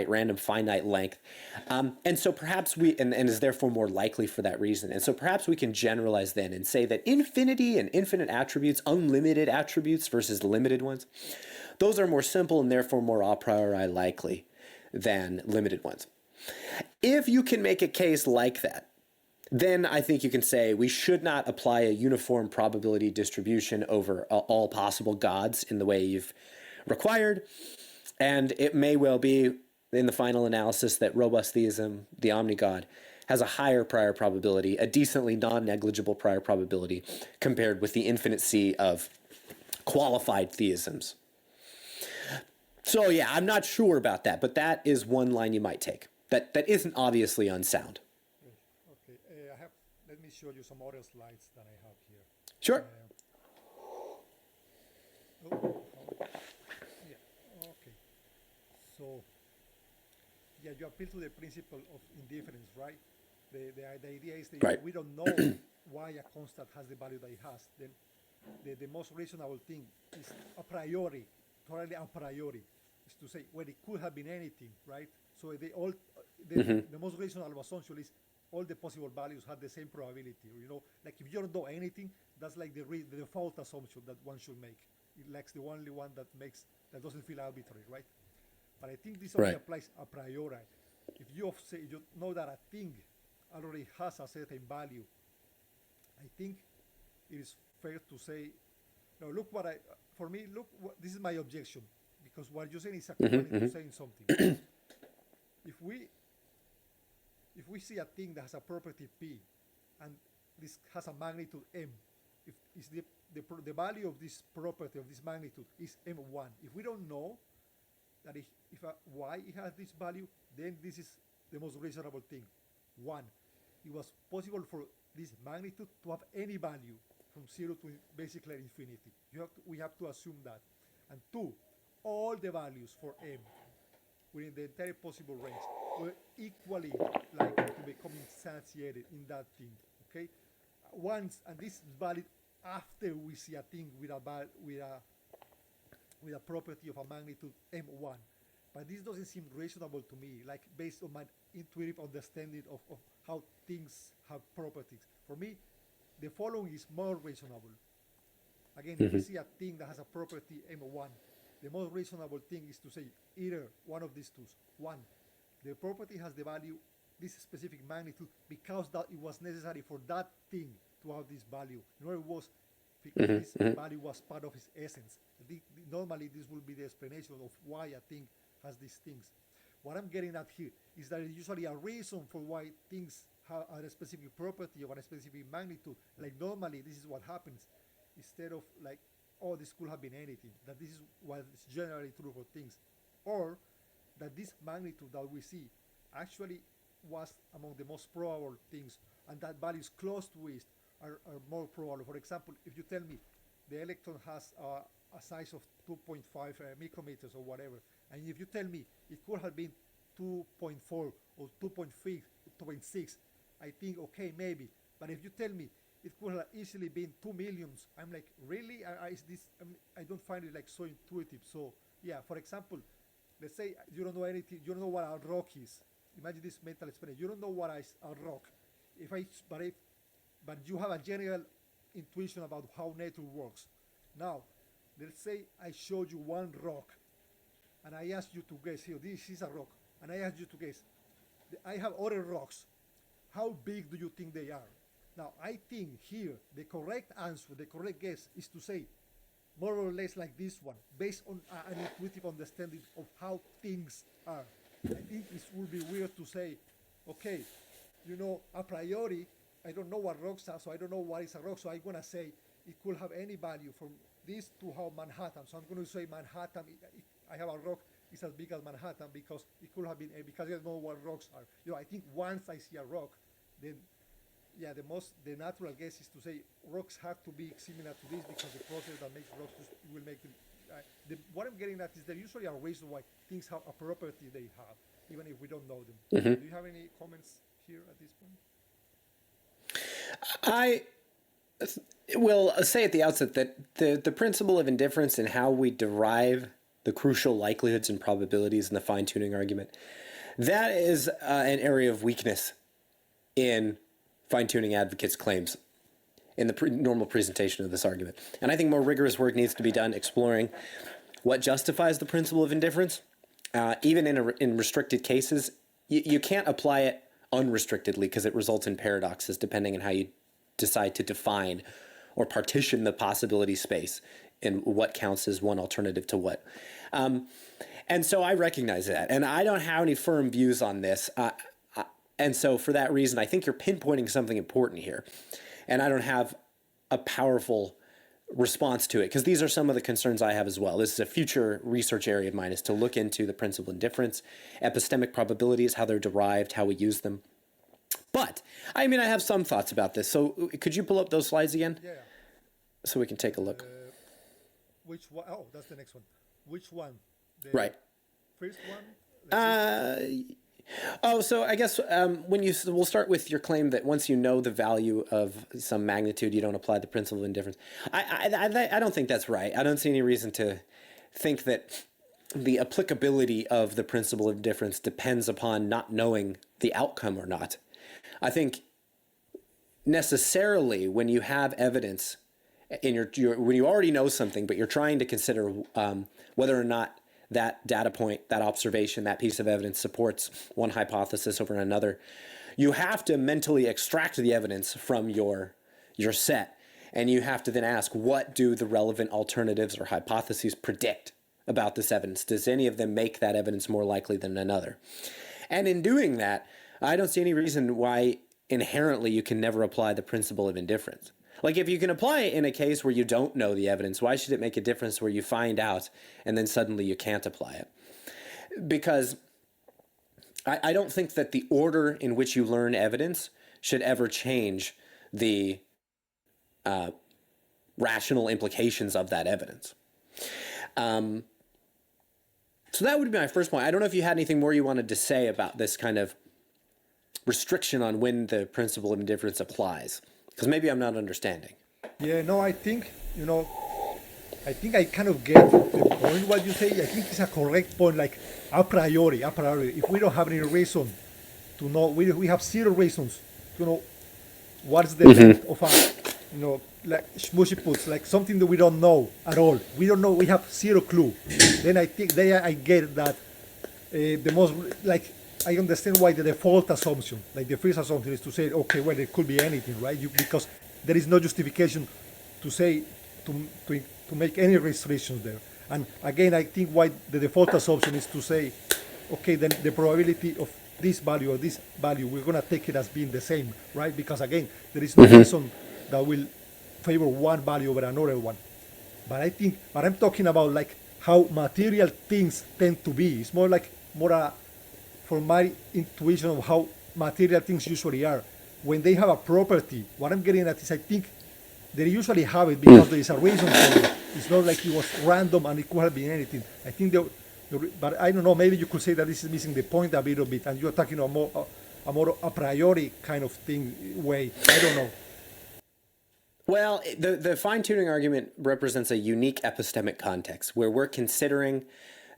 random finite length. And so perhaps and is therefore more likely for that reason. And so perhaps we can generalize then and say that infinity and infinite attributes, unlimited attributes versus limited ones, those are more simple and therefore more a priori likely than limited ones. If you can make a case like that, then I think you can say we should not apply a uniform probability distribution over all possible gods in the way you've required. And it may well be in the final analysis that robust theism, the omni-God, has a higher prior probability, a decently non-negligible prior probability compared with the infinite sea of qualified theisms. So yeah, I'm not sure about that, but that is one line you might take. That isn't obviously unsound. Okay, let me show you some other slides that I have here. Sure. Yeah, okay. So, yeah, you appeal to the principle of indifference, right? The idea is that Right. we don't know why a constant has the value that it has. Then the most reasonable thing is a priori, totally a priori, is to say, well, it could have been anything, right? So they all Mm-hmm. the most reasonable assumption is all the possible values have the same probability. Like if you don't know anything, that's like the default assumption that one should make. It likes the only one that doesn't feel arbitrary, right? But I think this only Right. applies a priori. If you say you know that a thing already has a certain value, I think it is fair to say, no, look what I, for me, this is my objection, because what you're saying is equivalent to saying something. If we if we see a thing that has a property P, and this has a magnitude M, if is the value of this property of this magnitude is M1, if we don't know that if a Y it has this value, then this is the most reasonable thing. One, it was possible for this magnitude to have any value from 0 to basically infinity. We have to assume that. And two, all the values for M within the entire possible range were equally likely to become instantiated in that thing. Okay, once, and this is valid after we see a thing with a property of a magnitude m1. But this doesn't seem reasonable to me, like based on my intuitive understanding of how things have properties. For me, the following is more reasonable. Again, if we see a thing that has a property m1, the most reasonable thing is to say either one of these two. One, the property has the value, this specific magnitude, because that it was necessary for that thing to have this value. In other words, because this value was part of its essence. Normally, this will be the explanation of why a thing has these things. What I'm getting at here is that there's usually a reason for why things have a specific property of a specific magnitude. Like normally, this is what happens. Instead of like, oh, this could have been anything, that this is what is generally true for things. Or that this magnitude that we see actually was among the most probable things, and that values close to it are more probable. For example, if you tell me the electron has a size of 2.5 micrometers or whatever, and if you tell me it could have been 2.4 or 2.6, I think, okay, maybe. But if you tell me it could have easily been 2 millions, I'm like, really? I don't find it like so intuitive. So yeah, for example, let's say you don't know anything, you don't know what a rock is. Imagine this mental experiment. You don't know what is a rock. But you have a general intuition about how nature works. Now, let's say I showed you one rock, and I asked you to guess, here, this is a rock, and I asked you to guess. I have other rocks. How big do you think they are? Now, I think here, the correct answer, the correct guess is to say, more or less like this one, based on an intuitive understanding of how things are. I think it would be weird to say, okay, a priori, I don't know what rocks are, so I don't know what is a rock, so I'm going to say it could have any value from this to how Manhattan. So I'm going to say Manhattan, I have a rock, is as big as Manhattan because it could have been, because I don't know what rocks are. I think once I see a rock, then yeah, the natural guess is to say rocks have to be similar to this because the process that makes rocks will make them. What I'm getting at is there usually are reasons why things have a property they have, even if we don't know them. Do you have any comments here at this point? I will say at the outset that the principle of indifference and how we derive the crucial likelihoods and probabilities in the fine-tuning argument, that is an area of weakness in fine-tuning advocates' claims in the normal presentation of this argument. And I think more rigorous work needs to be done exploring what justifies the principle of indifference. Even in restricted cases, you can't apply it unrestrictedly because it results in paradoxes depending on how you decide to define or partition the possibility space in what counts as one alternative to what. And so I recognize that. And I don't have any firm views on this. And so for that reason, I think you're pinpointing something important here. And I don't have a powerful response to it because these are some of the concerns I have as well. This is a future research area of mine, is to look into the principle of indifference, epistemic probabilities, how they're derived, how we use them. But, I mean, I have some thoughts about this. So could you pull up those slides again? Yeah. So we can take a look. Which one? Oh, that's the next one. Which one? The Right. first one? So I guess we'll start with your claim that once you know the value of some magnitude, you don't apply the principle of indifference. I don't think that's right. I don't see any reason to think that the applicability of the principle of difference depends upon not knowing the outcome or not. I think necessarily when you have evidence in when you already know something, but you're trying to consider whether or not that data point, that observation, that piece of evidence supports one hypothesis over another, you have to mentally extract the evidence from your set, and you have to then ask, what do the relevant alternatives or hypotheses predict about this evidence? Does any of them make that evidence more likely than another? And in doing that, I don't see any reason why inherently you can never apply the principle of indifference. Like, if you can apply it in a case where you don't know the evidence, why should it make a difference where you find out and then suddenly you can't apply it? Because I don't think that the order in which you learn evidence should ever change the rational implications of that evidence. So that would be my first point. I don't know if you had anything more you wanted to say about this kind of restriction on when the principle of indifference applies, because maybe I'm not understanding. Yeah, no, I think, I think I kind of get the point what you say. I think it's a correct point, like a priori. If we don't have any reason to know, we have zero reasons to know what's the effect of a, like smushy puts, like something that we don't know at all. We don't know, we have zero clue. Then I think I get that the most, like, I understand why the default assumption, like the first assumption is to say, okay, well, it could be anything, right? Because there is no justification to say, to make any restrictions there. And again, I think why the default assumption is to say, okay, then the probability of this value or this value, we're going to take it as being the same, right? Because again, there is no reason that will favor one value over another one. But I think, but I'm talking about like how material things tend to be. It's more from my intuition of how material things usually are. When they have a property, what I'm getting at is I think they usually have it because there is a reason for it. It's not like it was random and it could have been anything. I think but I don't know, maybe you could say that this is missing the point a little bit and you're talking a more a priori kind of thing way. I don't know. Well, the fine-tuning argument represents a unique epistemic context where we're considering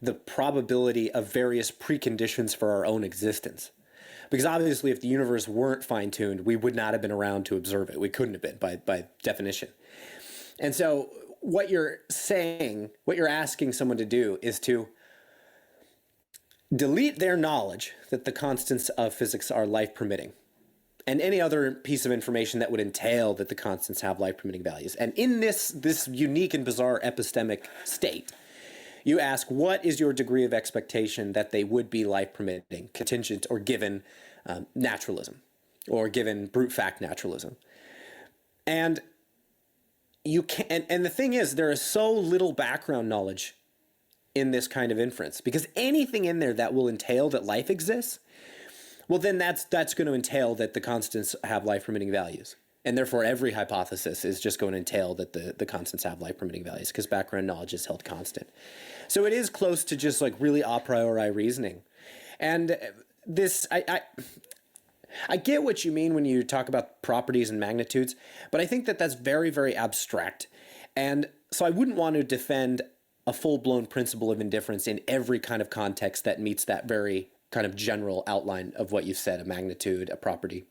the probability of various preconditions for our own existence. Because obviously, if the universe weren't fine-tuned, we would not have been around to observe it. We couldn't have been by definition. And so what you're saying, what you're asking someone to do is to delete their knowledge that the constants of physics are life-permitting and any other piece of information that would entail that the constants have life-permitting values. And in this unique and bizarre epistemic state, you ask, what is your degree of expectation that they would be life-permitting, contingent, or given naturalism, or given brute fact naturalism? And you can, and the thing is, there is so little background knowledge in this kind of inference, because anything in there that will entail that life exists, well, then that's going to entail that the constants have life-permitting values. And therefore, every hypothesis is just going to entail that the constants have life-permitting values because background knowledge is held constant. So it is close to just like really a priori reasoning. And this, I get what you mean when you talk about properties and magnitudes, but I think that that's very, very abstract. And so I wouldn't want to defend a full-blown principle of indifference in every kind of context that meets that very kind of general outline of what you said, a magnitude, a property.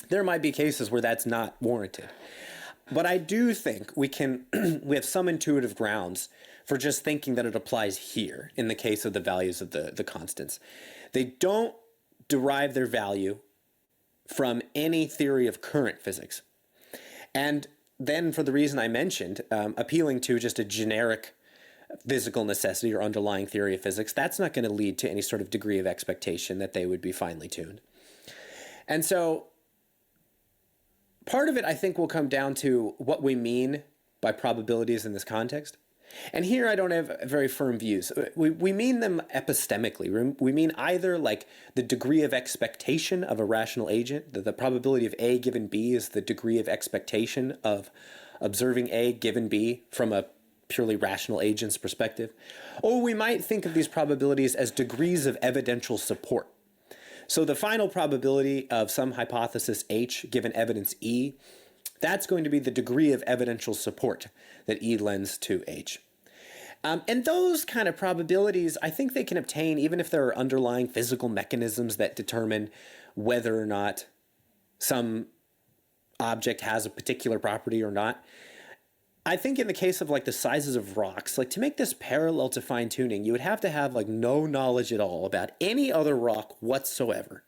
There might be cases where that's not warranted. But I do think we have some intuitive grounds for just thinking that it applies here in the case of the values of the constants. They don't derive their value from any theory of current physics. And then for the reason I mentioned, appealing to just a generic physical necessity or underlying theory of physics, that's not going to lead to any sort of degree of expectation that they would be finely tuned. And so part of it, I think, will come down to what we mean by probabilities in this context. And here I don't have very firm views. We mean them epistemically. We mean either like the degree of expectation of a rational agent, that the probability of A given B is the degree of expectation of observing A given B from a purely rational agent's perspective. Or we might think of these probabilities as degrees of evidential support. So the final probability of some hypothesis H given evidence E, that's going to be the degree of evidential support that E lends to H. And those kind of probabilities, I think they can obtain even if there are underlying physical mechanisms that determine whether or not some object has a particular property or not. I think in the case of like the sizes of rocks, like to make this parallel to fine tuning, you would have to have like no knowledge at all about any other rock whatsoever.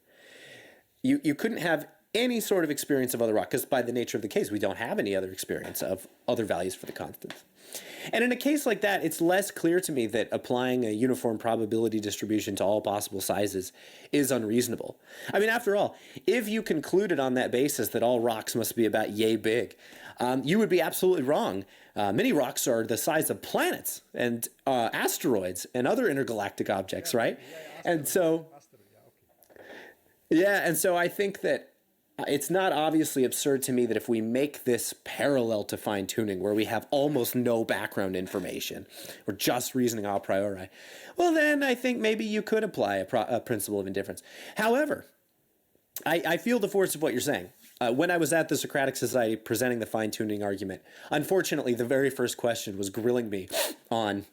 You couldn't have any sort of experience of other rock because by the nature of the case, we don't have any other experience of other values for the constants. And in a case like that, it's less clear to me that applying a uniform probability distribution to all possible sizes is unreasonable. I mean, after all, if you concluded on that basis that all rocks must be about yay big, you would be absolutely wrong. Many rocks are the size of planets and asteroids and other intergalactic objects, right? And so, yeah, and so I think that it's not obviously absurd to me that if we make this parallel to fine tuning, where we have almost no background information, or just reasoning a priori, well, then I think maybe you could apply a principle of indifference. However, I feel the force of what you're saying. When I was at the Socratic Society presenting the fine tuning argument, unfortunately, the very first question was grilling me on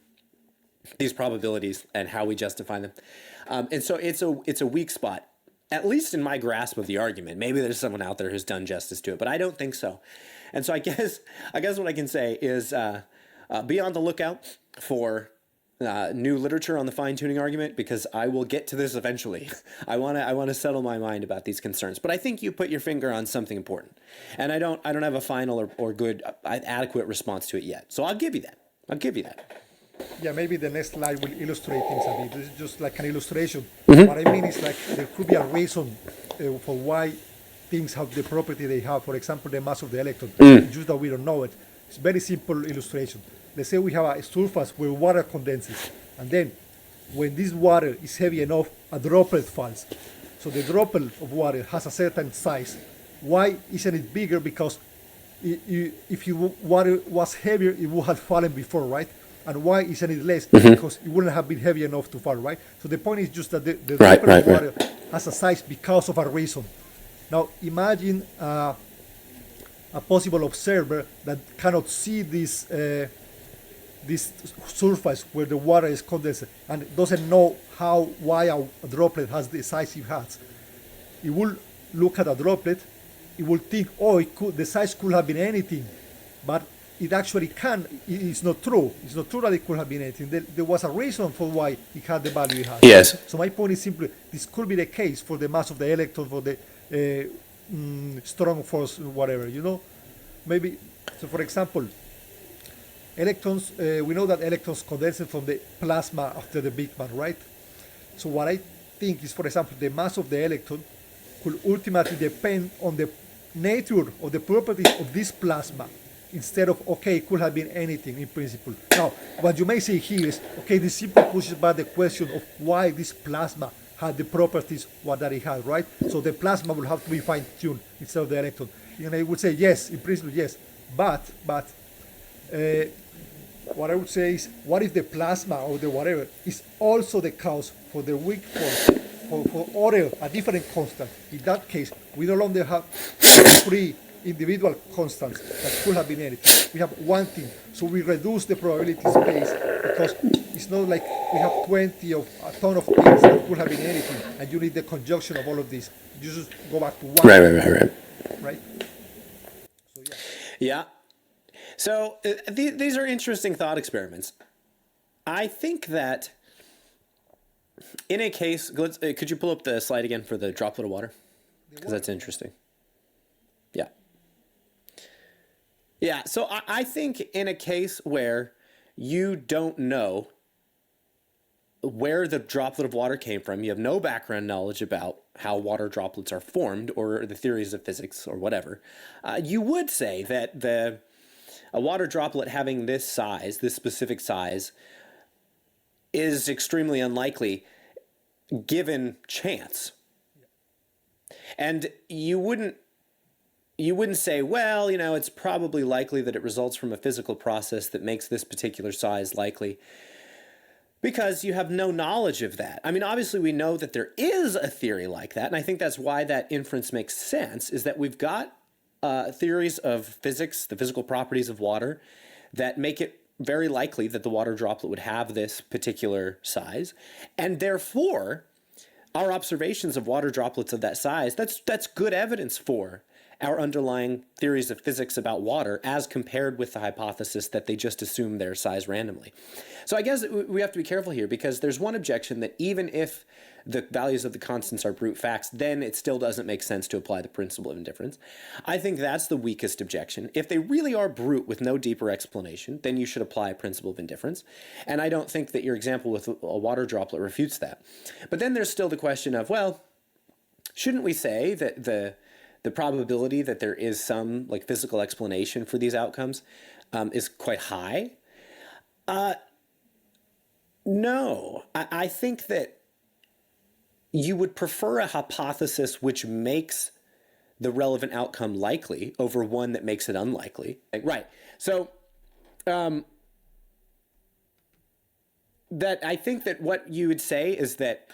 these probabilities and how we justify them. And so it's a weak spot, at least in my grasp of the argument. Maybe there's someone out there who's done justice to it, but I don't think so. And so I guess what I can say is be on the lookout for new literature on the fine-tuning argument, because I will get to this eventually. I want to settle my mind about these concerns, but I think you put your finger on something important, and I don't have a final or good adequate response to it yet. So I'll give you that. Yeah, maybe the next slide will illustrate things a bit. This is just like an illustration. What I mean is like there could be a reason for why things have the property they have. For example, the mass of the electron. Just that we don't know it. It's a very simple illustration. Let's say we have a surface where water condenses, and then when this water is heavy enough, a droplet falls. So the droplet of water has a certain size. Why isn't it bigger? Because if water was heavier, it would have fallen before, right? And why isn't it less? Because it wouldn't have been heavy enough to fall, right? So the point is just that the droplet of water has a size because of a reason. Now imagine a possible observer that cannot see this surface where the water is condensed and doesn't know why a droplet has the size it has. It will look at a droplet, it will think, oh, the size could have been anything, but it actually it's not true. It's not true that it could have been anything. There was a reason for why it had the value it has. Yes. So my point is simply, this could be the case for the mass of the electron, for the strong force, whatever, maybe. So for example, electrons, we know that electrons condense from the plasma after the Big Bang, right? So what I think is, for example, the mass of the electron could ultimately depend on the nature or the properties of this plasma, instead of, okay, it could have been anything in principle. Now, what you may say here is, okay, this simply pushes back the question of why this plasma had the properties that it had, right? So the plasma will have to be fine-tuned instead of the electron. I would say yes, in principle, yes. But what I would say is, what if the plasma or the whatever is also the cause for the weak force, for a different constant? In that case, we no longer have three individual constants that could have been anything. We have one thing. So we reduce the probability space, because it's not like we have 20 of a ton of things that could have been anything, and you need the conjunction of all of these. You just go back to one. Right? So Yeah. So these are interesting thought experiments. I think that in a case, could you pull up the slide again for the droplet of water? Because that's interesting. Yeah. Yeah, so I think in a case where you don't know where the droplet of water came from, you have no background knowledge about how water droplets are formed or the theories of physics or whatever, you would say that a water droplet having this size, this specific size, is extremely unlikely given chance. And you wouldn't say, well, it's probably likely that it results from a physical process that makes this particular size likely, because you have no knowledge of that. I mean, obviously we know that there is a theory like that, and I think that's why that inference makes sense, is that we've got theories of physics, the physical properties of water, that make it very likely that the water droplet would have this particular size, and therefore our observations of water droplets of that size, that's good evidence for our underlying theories of physics about water as compared with the hypothesis that they just assume their size randomly. So I guess we have to be careful here, because there's one objection that even if the values of the constants are brute facts, then it still doesn't make sense to apply the principle of indifference. I think that's the weakest objection. If they really are brute with no deeper explanation, then you should apply a principle of indifference. And I don't think that your example with a water droplet refutes that. But then there's still the question of, well, shouldn't we say that the probability that there is some like physical explanation for these outcomes is quite high? No, I think that you would prefer a hypothesis which makes the relevant outcome likely over one that makes it unlikely. Right. So that I think that what you would say is that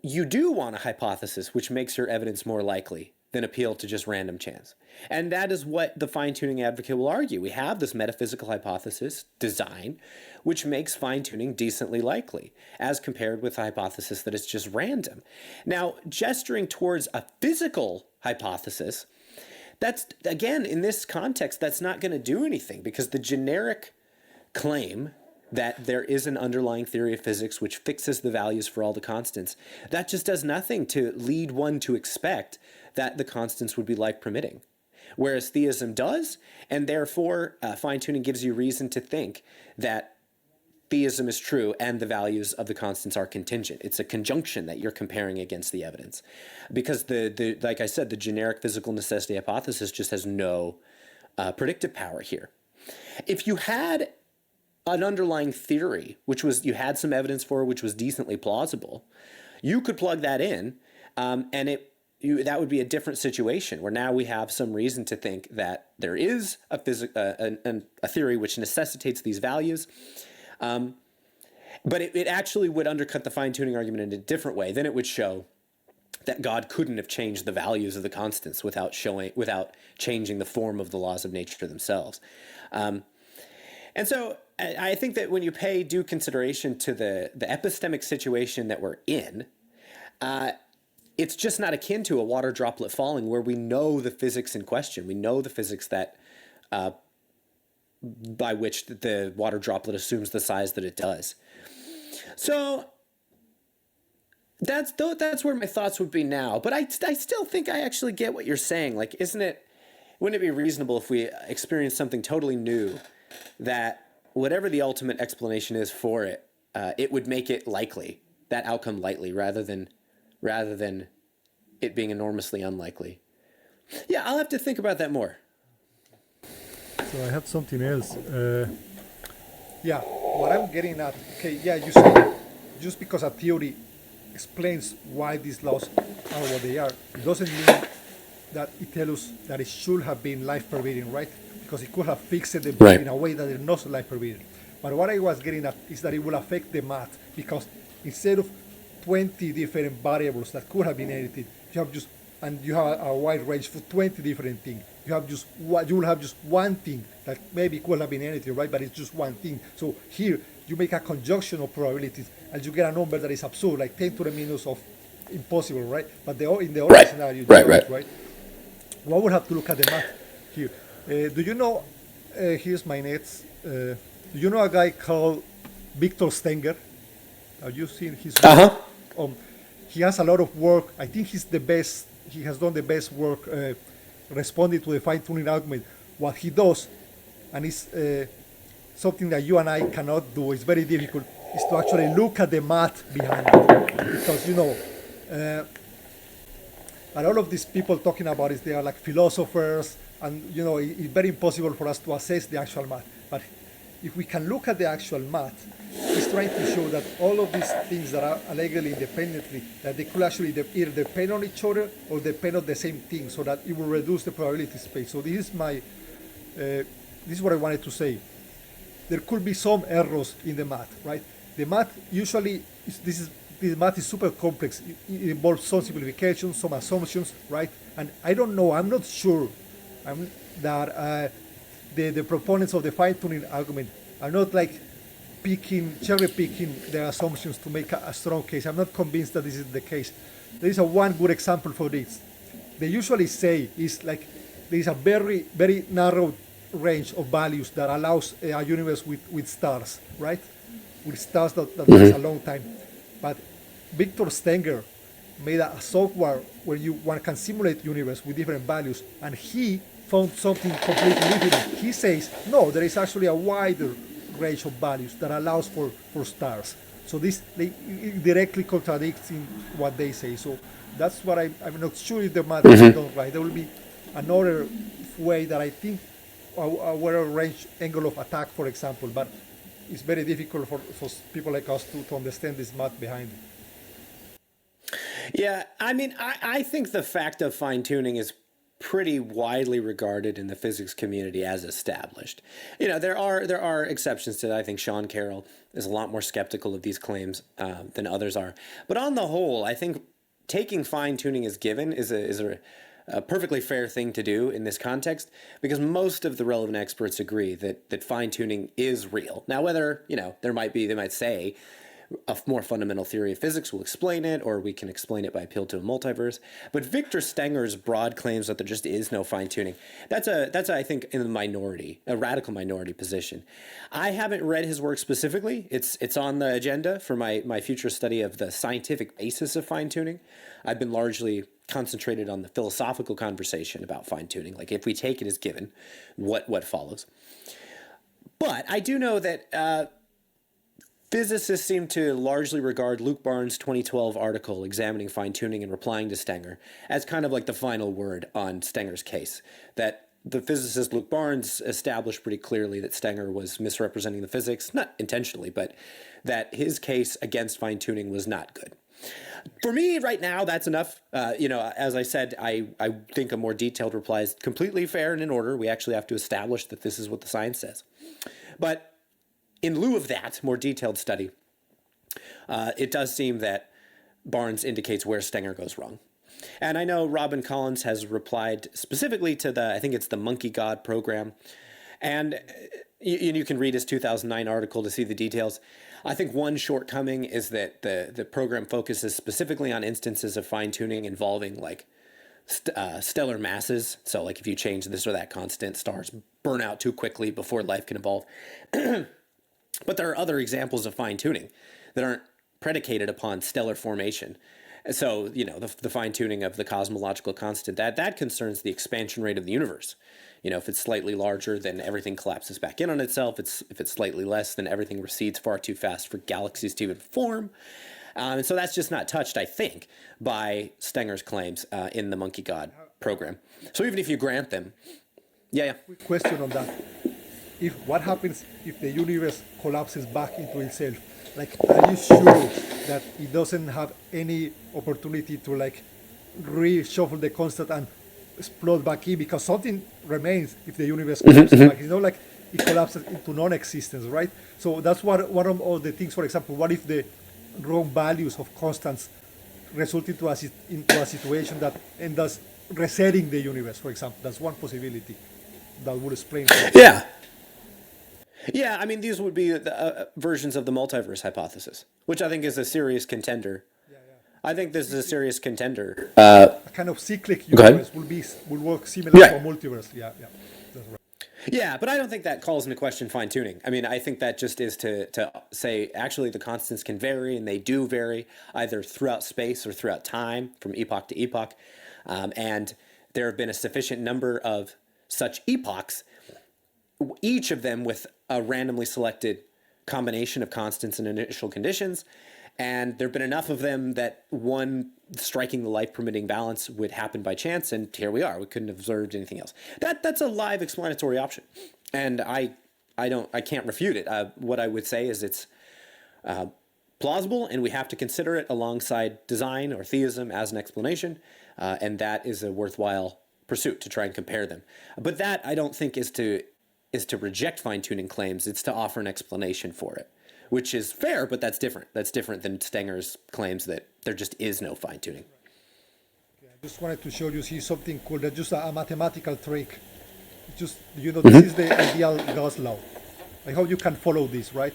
you do want a hypothesis which makes your evidence more likely than appeal to just random chance. And that is what the fine-tuning advocate will argue. We have this metaphysical hypothesis design which makes fine-tuning decently likely as compared with a hypothesis that is just random. Now, gesturing towards a physical hypothesis, that's, again, in this context, that's not going to do anything, because the generic claim that there is an underlying theory of physics which fixes the values for all the constants, that just does nothing to lead one to expect that the constants would be life-permitting. Whereas theism does, and therefore fine-tuning gives you reason to think that theism is true and the values of the constants are contingent. It's a conjunction that you're comparing against the evidence. Because, like I said, the generic physical necessity hypothesis just has no predictive power here. If you had an underlying theory, which was you had some evidence for, which was decently plausible, you could plug that in, and that would be a different situation, where now we have some reason to think that there is a theory which necessitates these values. But it actually would undercut the fine-tuning argument in a different way. Then it would show that God couldn't have changed the values of the constants without changing the form of the laws of nature themselves. And so I think that when you pay due consideration to the epistemic situation that we're in, it's just not akin to a water droplet falling, where we know the physics in question. We know the physics that by which the water droplet assumes the size that it does. So that's where my thoughts would be now. But I still think I actually get what you're saying. Like, wouldn't it be reasonable if we experience something totally new, that whatever the ultimate explanation is for it, it would make it likely, that outcome likely, rather than it being enormously unlikely? Yeah, I'll have to think about that more. So I have something else. Yeah, what I'm getting at, okay, yeah, you say just because a theory explains why these laws are what they are, it doesn't mean that it tells us that it should have been life-permitting, right? Because it could have fixed it in a way that it's not life-permitting. But what I was getting at is that it will affect the math, because instead of 20 different variables that could have been edited, you have a wide range for 20 different things. You will have just one thing that maybe could have been edited, right? But it's just one thing. So here you make a conjunction of probabilities, and you get a number that is absurd, like 10 to the minus of impossible, right? But in the other scenario, right? One would have to look at the math here. Do you know? Here's my next. Do you know a guy called Victor Stenger? Have you seen his work? He has a lot of work. I think he's the best. He has done the best work responding to the fine-tuning argument. What he does, and it's something that you and I cannot do, it's very difficult, is to actually look at the math behind it. Because, a lot of these people talking about it, they are like philosophers, and, it's very impossible for us to assess the actual math. But if we can look at the actual math, he's trying to show that all of these things that are allegedly independently, that they could actually either depend on each other or depend on the same thing, so that it will reduce the probability space. So this is what I wanted to say. There could be some errors in the math, right? The math usually, this math is super complex. It involves some simplifications, some assumptions, right? And I don't know, I'm not sure that the proponents of the fine-tuning argument are not like cherry picking their assumptions to make a strong case. I'm not convinced that this is the case. There is a one good example for this. They usually say is like there is a very very narrow range of values that allows a universe with stars, right? With stars that takes a long time. But Victor Stenger made a software where one can simulate universe with different values, and he found something completely different. He says no, there is actually a wider range of values that allows for stars. So it directly contradicts in what they say. So that's what I'm not sure if the math is done right. There will be another way that I think a range angle of attack, for example, but it's very difficult for people like us to understand this math behind it. Yeah, I mean, I think the fact of fine tuning is pretty widely regarded in the physics community as established. You know, there are exceptions to that. I think Sean Carroll is a lot more skeptical of these claims than others are. But on the whole, I think taking fine tuning as given is a perfectly fair thing to do in this context, because most of the relevant experts agree that fine tuning is real. Now, whether, you know, they might say a more fundamental theory of physics will explain it, or we can explain it by appeal to a multiverse. But Victor Stenger's broad claims that there just is no fine-tuning, that's I think in the minority, a radical minority position. I haven't read his work specifically. It's on the agenda for my future study of the scientific basis of fine-tuning. I've been largely concentrated on the philosophical conversation about fine-tuning, like if we take it as given, what follows. But I do know that physicists seem to largely regard Luke Barnes' 2012 article examining fine-tuning and replying to Stenger as kind of like the final word on Stenger's case. That the physicist Luke Barnes established pretty clearly that Stenger was misrepresenting the physics, not intentionally, but that his case against fine-tuning was not good. For me, right now, that's enough. As I said, I think a more detailed reply is completely fair and in order. We actually have to establish that this is what the science says. But in lieu of that more detailed study, it does seem that Barnes indicates where Stenger goes wrong. And I know Robin Collins has replied specifically to I think it's the Monkey God program. And you can read his 2009 article to see the details. I think one shortcoming is that the program focuses specifically on instances of fine-tuning involving like stellar masses. So like if you change this or that constant, stars burn out too quickly before life can evolve. But there are other examples of fine-tuning that aren't predicated upon stellar formation. So, you know, the fine-tuning of the cosmological constant, that concerns the expansion rate of the universe. You know, if it's slightly larger, then everything collapses back in on itself. If it's slightly less, then everything recedes far too fast for galaxies to even form. And so that's just not touched, I think, by Stenger's claims in the Monkey God program. So even if you grant them, yeah. Quick question on that. What happens if the universe collapses back into itself? Like, are you sure that it doesn't have any opportunity to like reshuffle the constant and explode back in? Because something remains if the universe collapses back. It's not like it collapses into non-existence, right? So that's one of the things. For example, what if the wrong values of constants result into a situation that ends up resetting the universe? For example, that's one possibility that would explain. Yeah. Yeah, I mean, these would be the versions of the multiverse hypothesis, which I think is a serious contender. Yeah. I think this is a serious contender. A kind of cyclic universe will work similar to a multiverse. Yeah, that's right. Yeah, but I don't think that calls into question fine-tuning. I mean, I think that just is to say, actually, the constants can vary, and they do vary, either throughout space or throughout time, from epoch to epoch. And there have been a sufficient number of such epochs, each of them with a randomly selected combination of constants and initial conditions. And there have been enough of them that one striking the life-permitting balance would happen by chance, and here we are. We couldn't have observed anything else. That's a live explanatory option, and I can't refute it. What I would say is it's plausible, and we have to consider it alongside design or theism as an explanation, and that is a worthwhile pursuit to try and compare them. But that, I don't think, is to reject fine-tuning claims. It's to offer an explanation for it, which is fair, but that's different. That's different than Stenger's claims that there just is no fine-tuning. I just wanted to show you, see something cool. That's just a mathematical trick just this is the ideal gas law. I hope you can follow this, right?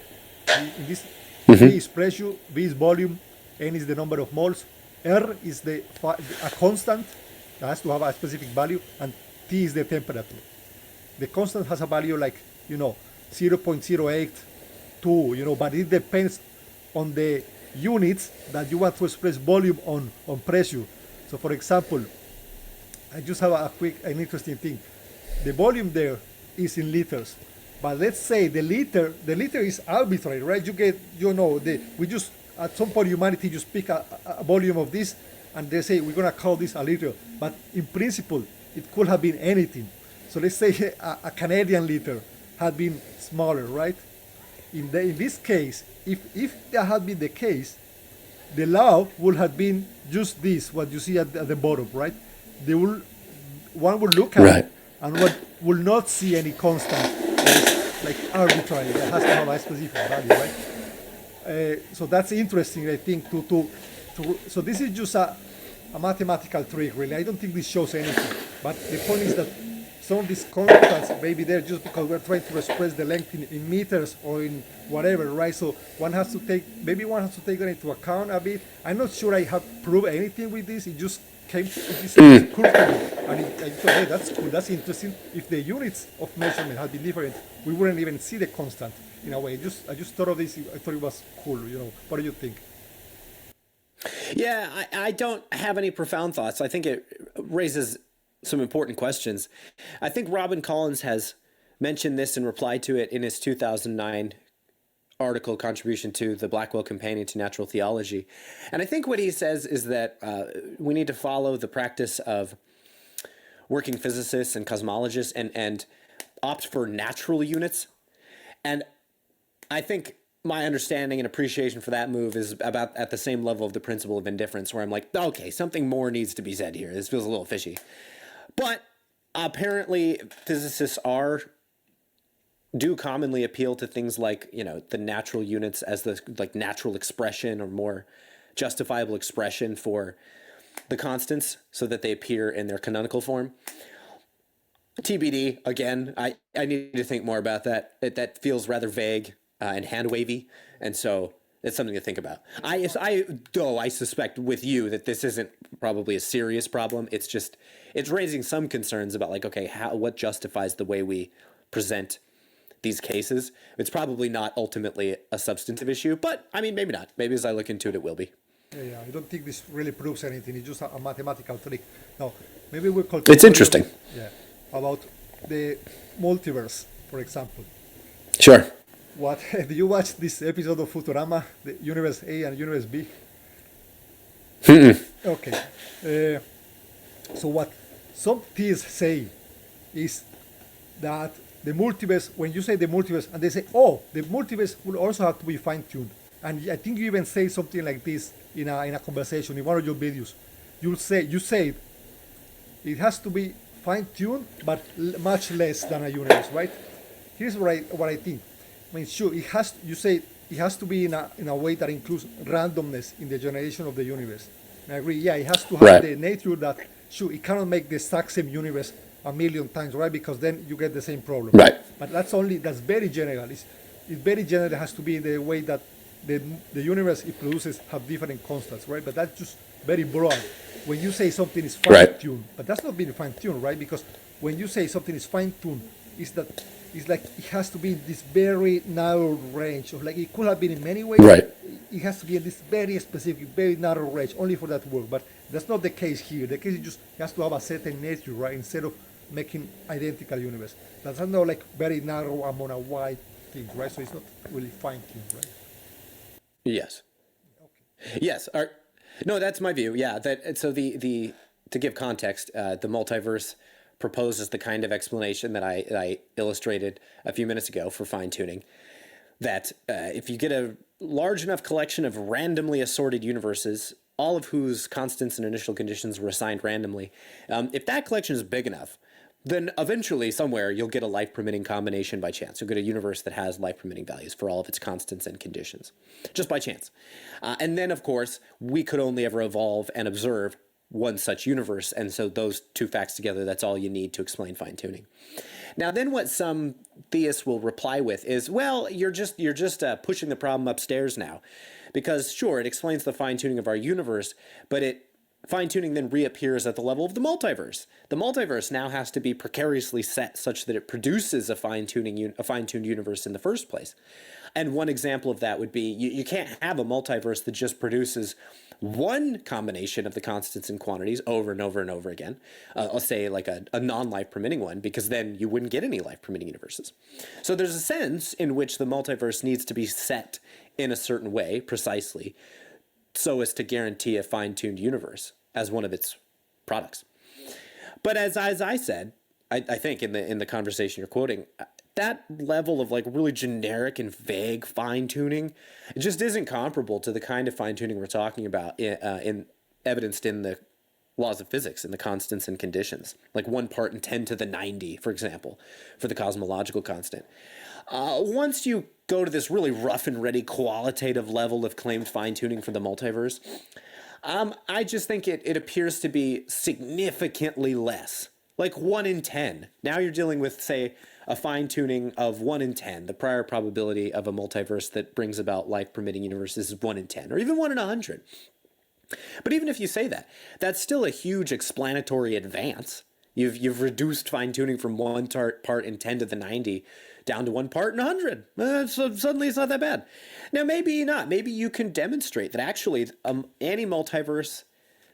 In this, V is pressure, V is volume, N is the number of moles, R is a constant that has to have a specific value, and T is the temperature. The constant has a value like 0.082, but it depends on the units that you want to express volume on pressure. So for example, I just have an interesting thing. The volume there is in liters, but let's say the liter is arbitrary, right? You get, we just, at some point humanity just pick a volume of this, and they say we're gonna call this a liter, but in principle it could have been anything. So let's say a Canadian liter had been smaller, right? In this case, if that had been the case, the law would have been just this, what you see at the bottom, right? One would look at it and one will not see any constant like arbitrary. It has to have a specific value, right? So that's interesting, I think. So this is just a mathematical trick, really. I don't think this shows anything. But the point is that some of these constants maybe they're just because we're trying to express the length in meters or in whatever, right? So one has to take that into account a bit. I'm not sure I have proved anything with this. It just came this curve to me, and I thought, hey, that's cool, that's interesting. If the units of measurement had been different, we wouldn't even see the constant in a way. I just thought of this. I thought it was cool. What do you think? Yeah, I don't have any profound thoughts. I think it raises some important questions. I think Robin Collins has mentioned this and replied to it in his 2009 article contribution to the Blackwell Companion to Natural Theology. And I think what he says is that we need to follow the practice of working physicists and cosmologists and opt for natural units. And I think my understanding and appreciation for that move is about at the same level of the principle of indifference, where I'm like, okay, something more needs to be said here. This feels a little fishy. But apparently physicists do commonly appeal to things like, the natural units as the like natural expression or more justifiable expression for the constants so that they appear in their canonical form. TBD, again, I need to think more about that. That feels rather vague and hand-wavy, and so it's something to think about. I suspect with you that this isn't probably a serious problem. It's raising some concerns about like, okay, what justifies the way we present these cases. It's probably not ultimately a substantive issue, but I mean, maybe not. Maybe as I look into it will be. Yeah, I don't think this really proves anything. It's just a mathematical trick. Now, maybe we'll call It's interesting. About the multiverse, for example. Sure. What did you watch this episode of Futurama, the Universe A and Universe B? Okay. So what some theists say is that the multiverse, when you say the multiverse, and they say, oh, the multiverse will also have to be fine-tuned. And I think you even say something like this in a conversation in one of your videos. You say it has to be fine-tuned, but much less than a universe, right? Here's what I think. I mean, sure, you say it has to be in a way that includes randomness in the generation of the universe. And I agree. Yeah, it has to have the nature that, sure, it cannot make the exact same universe a million times, right? Because then you get the same problem. Right. But that's very general. It's very general. It has to be the way that the universe it produces have different constants, right? But that's just very broad. When you say something is fine-tuned, but that's not being fine-tuned, right? Because when you say something is fine-tuned, it's like it has to be in this very narrow range of like it could have been in many ways. Right. It has to be in this very specific, very narrow range, only for that to work. But that's not the case here. The case is just it has to have a certain nature, right? Instead of making identical universe. That's not like very narrow among a wide thing, right? So it's not really fine-tuned, right? Yes. Okay. Yes. No, that's my view. Yeah. So the to give context, the multiverse proposes the kind of explanation that I illustrated a few minutes ago for fine-tuning. That if you get a large enough collection of randomly assorted universes, all of whose constants and initial conditions were assigned randomly, if that collection is big enough, then eventually somewhere you'll get a life-permitting combination by chance. You'll get a universe that has life-permitting values for all of its constants and conditions, just by chance. And then, of course, we could only ever evolve and observe one such universe. And so those two facts together, that's all you need to explain fine-tuning. Now, then what some theists will reply with is, well, you're just pushing the problem upstairs now. Because sure, it explains the fine-tuning of our universe, but fine-tuning then reappears at the level of the multiverse. The multiverse now has to be precariously set such that it produces a fine-tuned universe in the first place. And one example of that would be you can't have a multiverse that just produces one combination of the constants and quantities over and over and over again. I'll say like a non-life permitting one, because then you wouldn't get any life permitting universes. So there's a sense in which the multiverse needs to be set in a certain way, precisely, so as to guarantee a fine-tuned universe as one of its products. But as I said, I think in the conversation you're quoting, that level of like really generic and vague fine-tuning, it just isn't comparable to the kind of fine-tuning we're talking about evidenced in the laws of physics and the constants and conditions, like 1 part in 10 to the 90, for example, for the cosmological constant. Once you go to this really rough and ready qualitative level of claimed fine-tuning for the multiverse, I just think it appears to be significantly less, like 1 in 10. Now you're dealing with, say, a fine-tuning of 1 in 10. The prior probability of a multiverse that brings about life-permitting universes is 1 in 10, or even 1 in 100. But even if you say that, that's still a huge explanatory advance. You've reduced fine-tuning from 1 part in 10 to the 90 down to 1 part in 100. So suddenly it's not that bad. Now, maybe not. Maybe you can demonstrate that actually any multiverse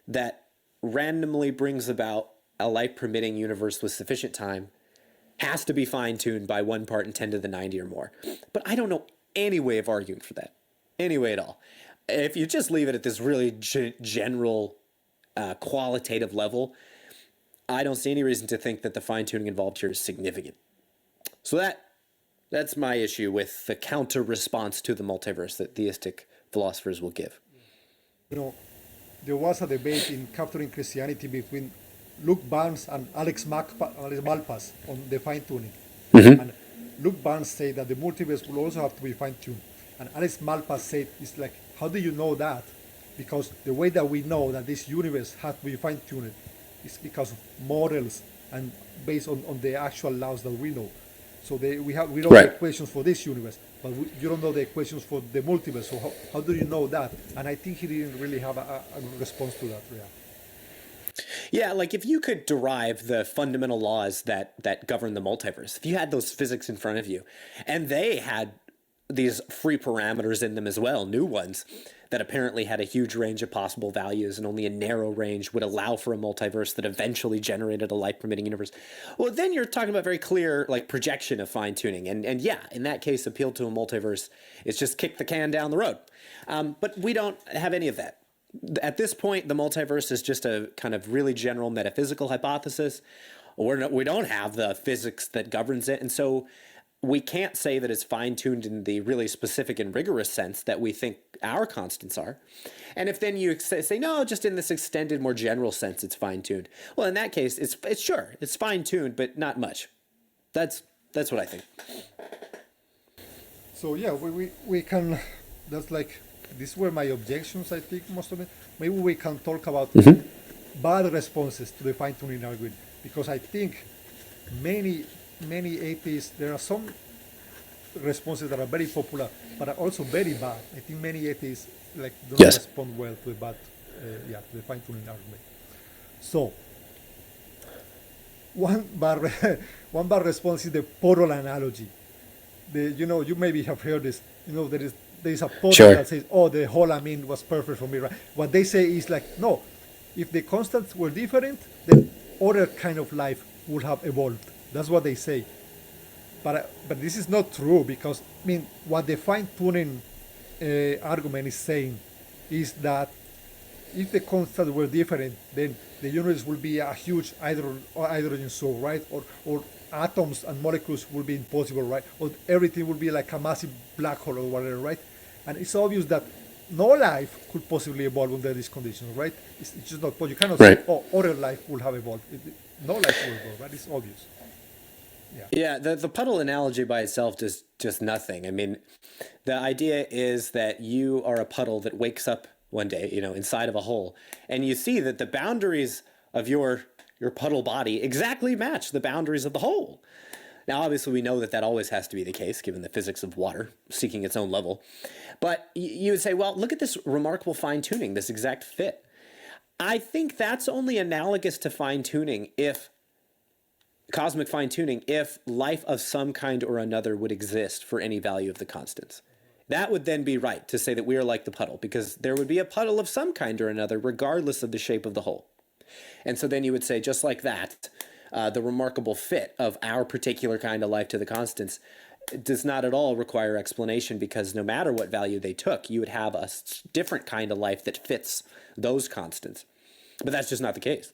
that randomly brings about a life-permitting universe with sufficient time has to be fine-tuned by 1 part in 10 to the 90 or more. But I don't know any way of arguing for that. Any way at all. If you just leave it at this really general qualitative level, I don't see any reason to think that the fine-tuning involved here is significant. So that's my issue with the counter-response to the multiverse that theistic philosophers will give. There was a debate in Capturing Christianity between Luke Barnes and Alex Malpass on the fine-tuning. And Luke Barnes said that the multiverse will also have to be fine-tuned. And Alex Malpass said, it's like, how do you know that? Because the way that we know that this universe has to be fine-tuned is because of models and based on the actual laws that we know. So we know the equations for this universe, but you don't know the equations for the multiverse. So how do you know that? And I think he didn't really have a response to that. Yeah, like if you could derive the fundamental laws that govern the multiverse, if you had those physics in front of you, and they had these free parameters in them as well, new ones, that apparently had a huge range of possible values and only a narrow range would allow for a multiverse that eventually generated a life-permitting universe, well, then you're talking about very clear like projection of fine-tuning. And yeah, in that case, appeal to a multiverse is just kick the can down the road. But we don't have any of that. At this point, the multiverse is just a kind of really general metaphysical hypothesis. We don't have the physics that governs it, and so we can't say that it's fine-tuned in the really specific and rigorous sense that we think our constants are. And if then you say no, just in this extended, more general sense, it's fine-tuned. Well, in that case, it's fine-tuned, but not much. That's what I think. So yeah, we can. That's like these were my objections. I think most of it. Maybe we can talk about bad responses to the fine-tuning argument, because I think many atheists, there are some responses that are very popular, but are also very bad. I think many atheists do not respond well to to the fine-tuning argument. So one bad response is the portal analogy. You maybe have heard this. There is a portal that says, "Oh, the whole amine was perfect for me." Right? What they say is like, no, if the constants were different, then other kind of life would have evolved. That's what they say. But this is not true, because what the fine-tuning argument is saying is that if the constants were different, then the universe will be a huge hydrogen source, right? Or atoms and molecules will be impossible, right? Or everything will be like a massive black hole or whatever, right? And it's obvious that no life could possibly evolve under these conditions, right? It's just not. But you cannot say, "Oh, other life will have evolved." No life will evolve, right? It's obvious. Yeah, the puddle analogy by itself does just nothing. I mean, the idea is that you are a puddle that wakes up one day, inside of a hole, and you see that the boundaries of your puddle body exactly match the boundaries of the hole. Now, obviously, we know that that always has to be the case, given the physics of water seeking its own level. But you would say, well, look at this remarkable fine-tuning, this exact fit. I think that's only analogous to fine-tuning cosmic fine-tuning, if life of some kind or another would exist for any value of the constants. That would then be right to say that we are like the puddle, because there would be a puddle of some kind or another, regardless of the shape of the hole. And so then you would say, just like that, the remarkable fit of our particular kind of life to the constants does not at all require explanation, because no matter what value they took, you would have a different kind of life that fits those constants. But that's just not the case.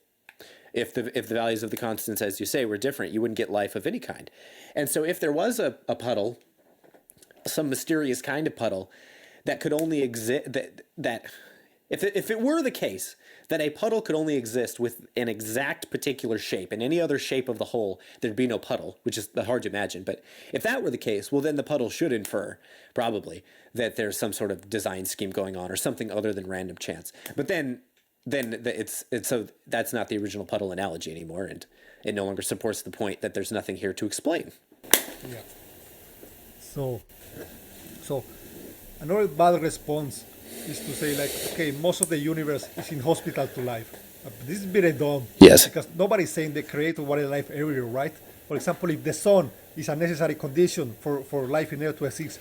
If the values of the constants, as you say, were different, you wouldn't get life of any kind. And so if there was a puddle, some mysterious kind of puddle, that could only exist, if it were the case that a puddle could only exist with an exact particular shape, in any other shape of the hole, there'd be no puddle, which is hard to imagine. But if that were the case, well, then the puddle should infer, probably, that there's some sort of design scheme going on, or something other than random chance. But then it's so that's not the original puddle analogy anymore, and it no longer supports the point that there's nothing here to explain. Yeah. So another bad response is to say, like, okay, most of the universe is inhospitable to life. This is very dumb. Yes. Because nobody's saying the creator wanted life everywhere, right? For example, if the sun is a necessary condition for life in Earth to exist,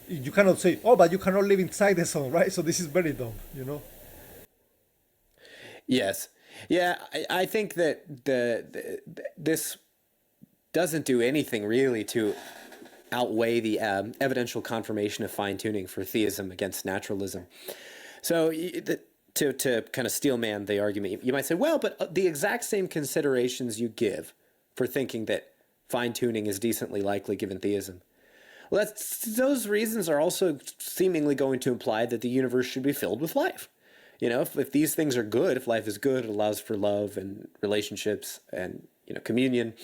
you cannot say, oh, but you cannot live inside the sun, right? So this is very dumb, Yes. Yeah, I think that this doesn't do anything really to outweigh the evidential confirmation of fine-tuning for theism against naturalism. So to kind of steelman the argument, you might say, well, but the exact same considerations you give for thinking that fine-tuning is decently likely given theism, well, those reasons are also seemingly going to imply that the universe should be filled with life. If these things are good, if life is good, it allows for love and relationships and communion,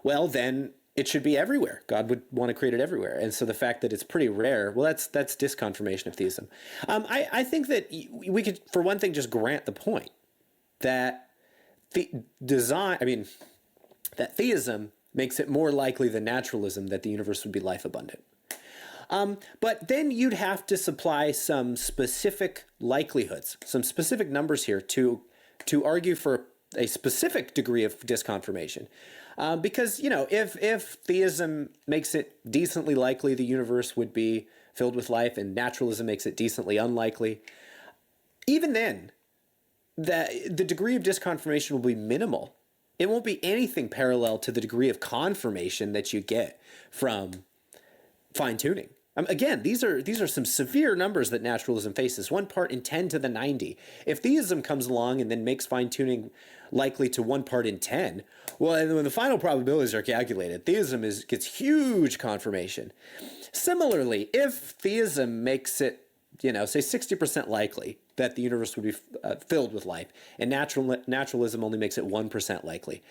well, then it should be everywhere. God would want to create it everywhere. And so the fact that it's pretty rare, well, that's disconfirmation of theism. I think that we could, for one thing, just grant the point that that theism makes it more likely than naturalism that the universe would be life abundant. But then you'd have to supply some specific likelihoods, some specific numbers here to argue for a specific degree of disconfirmation. Because, if theism makes it decently likely the universe would be filled with life and naturalism makes it decently unlikely, even then, the degree of disconfirmation will be minimal. It won't be anything parallel to the degree of confirmation that you get from fine-tuning. Again, these are some severe numbers that naturalism faces. 1 part in 10 to the 90. If theism comes along and then makes fine-tuning likely to 1 part in 10, well, and when the final probabilities are calculated, theism gets huge confirmation. Similarly, if theism makes it, say 60% likely that the universe would be filled with life, and naturalism only makes it 1% likely,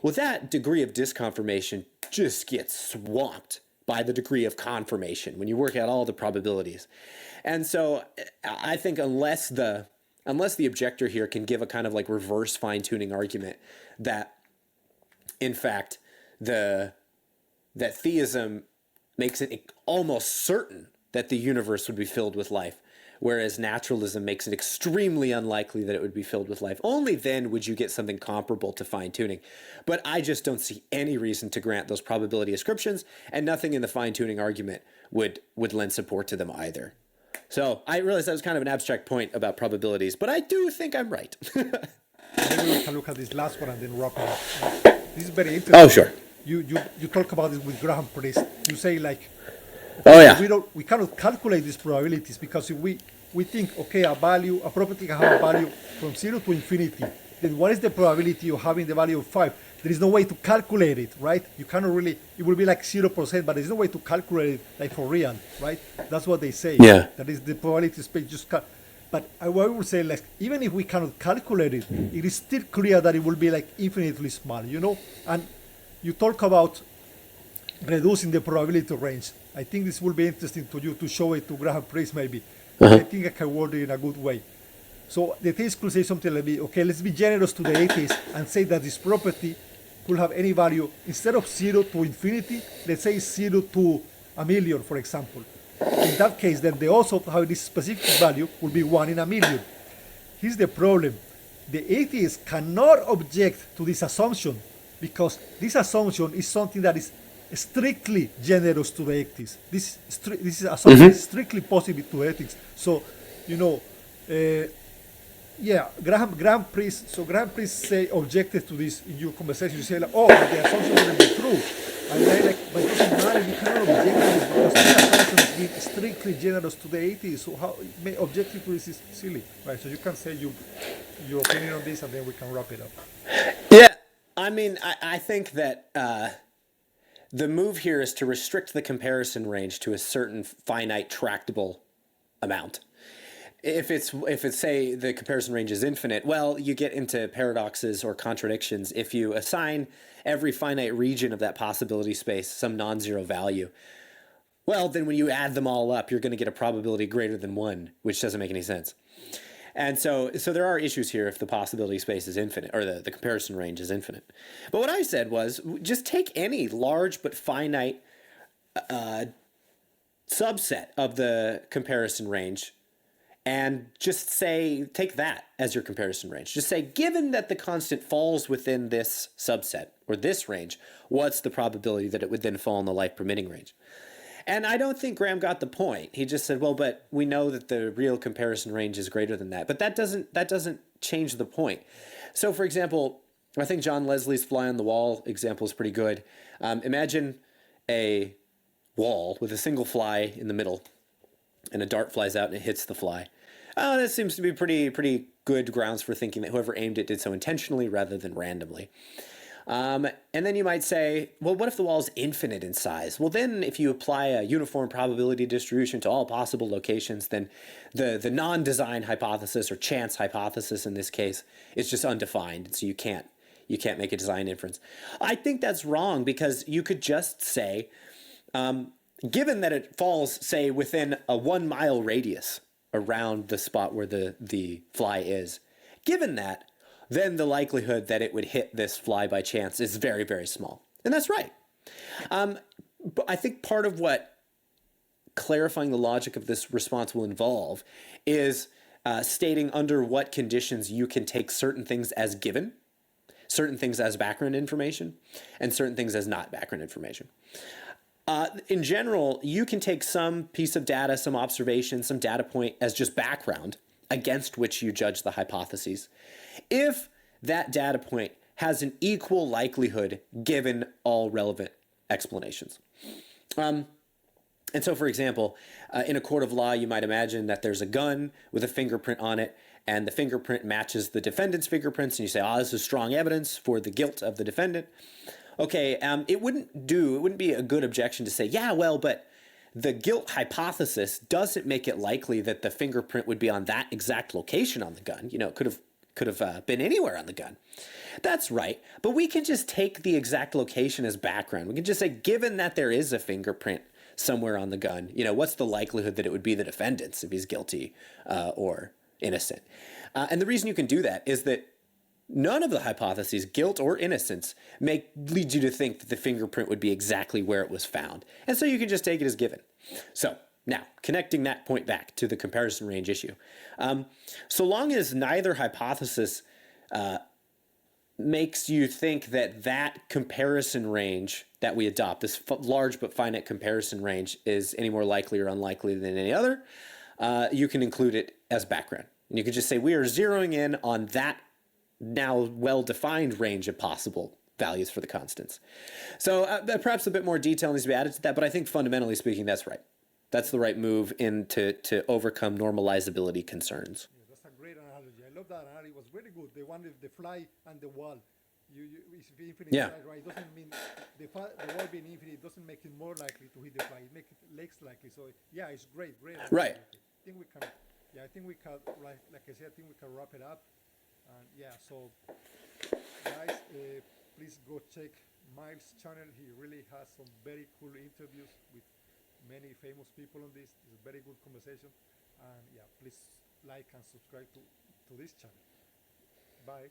well, that degree of disconfirmation just gets swamped by the degree of confirmation when you work out all the probabilities. And so I think unless the objector here can give a kind of like reverse fine-tuning argument that in fact that theism makes it almost certain that the universe would be filled with life, whereas naturalism makes it extremely unlikely that it would be filled with life, only then would you get something comparable to fine-tuning. But I just don't see any reason to grant those probability ascriptions, and nothing in the fine-tuning argument would lend support to them either. So I realize that was kind of an abstract point about probabilities, but I do think I'm right. Maybe we can look at this last one and then wrap it up. This is very interesting. Oh, sure. You talk about this with Graham Priest. You say, like, Oh, yeah. we cannot calculate these probabilities, because if we think, okay, a property can have a value from 0 to infinity, then what is the probability of having the value of 5? There is no way to calculate it, right? You cannot really, it will be like 0%, but there's no way to calculate it like for real, right? That's what they say. Yeah. That is the probability space just but I would say, like, even if we cannot calculate it, it is still clear that it will be like infinitely small, And you talk about reducing the probability range. I think this will be interesting to you to show it to Graham Priest maybe. I think I can word it in a good way. So the theist could say something like, okay, let's be generous to the atheist and say that this property could have any value. Instead of 0 to infinity, let's say 0 to a million, for example. In that case, then the odds of having this specific value will be 1 in a million. Here's the problem. The atheist cannot object to this assumption because this assumption is something that is strictly generous to the atheist. This is assumption is strictly positive to ethics. So, you know, yeah, Graham Priest. So Graham Priest say objected to this in your conversation. You say like, oh, but the assumption wouldn't be true. And then like, but it doesn't matter. You cannot object to this because this assumption is being strictly generous to the atheist. So how objecting to this is silly, right? So you can say your opinion on this, and then we can wrap it up. Yeah, I mean, I think that the move here is to restrict the comparison range to a certain finite tractable amount. If it's say the comparison range is infinite, well, you get into paradoxes or contradictions if you assign every finite region of that possibility space some non-zero value. Well, then when you add them all up, you're going to get a probability greater than 1, which doesn't make any sense. And so there are issues here if the possibility space is infinite, or the comparison range is infinite. But what I said was, just take any large but finite subset of the comparison range and just say, take that as your comparison range. Just say, given that the constant falls within this subset, or this range, what's the probability that it would then fall in the life-permitting range? And I don't think Graham got the point. He just said, well, but we know that the real comparison range is greater than that. But that doesn't change the point. So, for example, I think John Leslie's fly on the wall example is pretty good. Imagine a wall with a single fly in the middle, and a dart flies out and it hits the fly. That seems to be pretty good grounds for thinking that whoever aimed it did so intentionally rather than randomly. And then you might say, well, what if the wall is infinite in size? Well, then if you apply a uniform probability distribution to all possible locations, then the non-design hypothesis, or chance hypothesis in this case, is just undefined. So you can't make a design inference. I think that's wrong, because you could just say, given that it falls, say, within a 1 mile radius around the spot where the fly is, given that, then the likelihood that it would hit this fly by chance is very, very small. And that's right. But I think part of what clarifying the logic of this response will involve is stating under what conditions you can take certain things as given, certain things as background information, and certain things as not background information. In general, you can take some piece of data, some observation, some data point as just background against which you judge the hypotheses, if that data point has an equal likelihood given all relevant explanations. And so, for example, in a court of law, you might imagine that there's a gun with a fingerprint on it, and the fingerprint matches the defendant's fingerprints, and you say, this is strong evidence for the guilt of the defendant. Okay, it wouldn't be a good objection to say, yeah, well, but the guilt hypothesis doesn't make it likely that the fingerprint would be on that exact location on the gun. You know, it could have been anywhere on the gun. That's right, but we can just take the exact location as background. We can just say, given that there is a fingerprint somewhere on the gun, you know, what's the likelihood that it would be the defendant's if he's guilty or innocent? And the reason you can do that is that none of the hypotheses, guilt or innocence, lead you to think that the fingerprint would be exactly where it was found. And so you can just take it as given. So now, connecting that point back to the comparison range issue. So long as neither hypothesis makes you think that comparison range that we adopt, this large but finite comparison range, is any more likely or unlikely than any other, you can include it as background. And you can just say, we are zeroing in on that now well-defined range of possible values for the constants. So perhaps a bit more detail needs to be added to that, but I think fundamentally speaking, that's right. That's the right move to overcome normalizability concerns. Yeah, that's a great analogy. I love that analogy. It was very good. The one with the fly and the wall. It's infinite size, right? It doesn't mean the wall being infinite doesn't make it more likely to hit the fly. It makes it less likely. So yeah, it's great. Right. I think we can. Yeah, I think we can. Like I said, I think we can wrap it up. Yeah. So guys, please go check Miles' channel. He really has some very cool interviews with many famous people on this. It's a very good conversation. And yeah, please like and subscribe to this channel. Bye.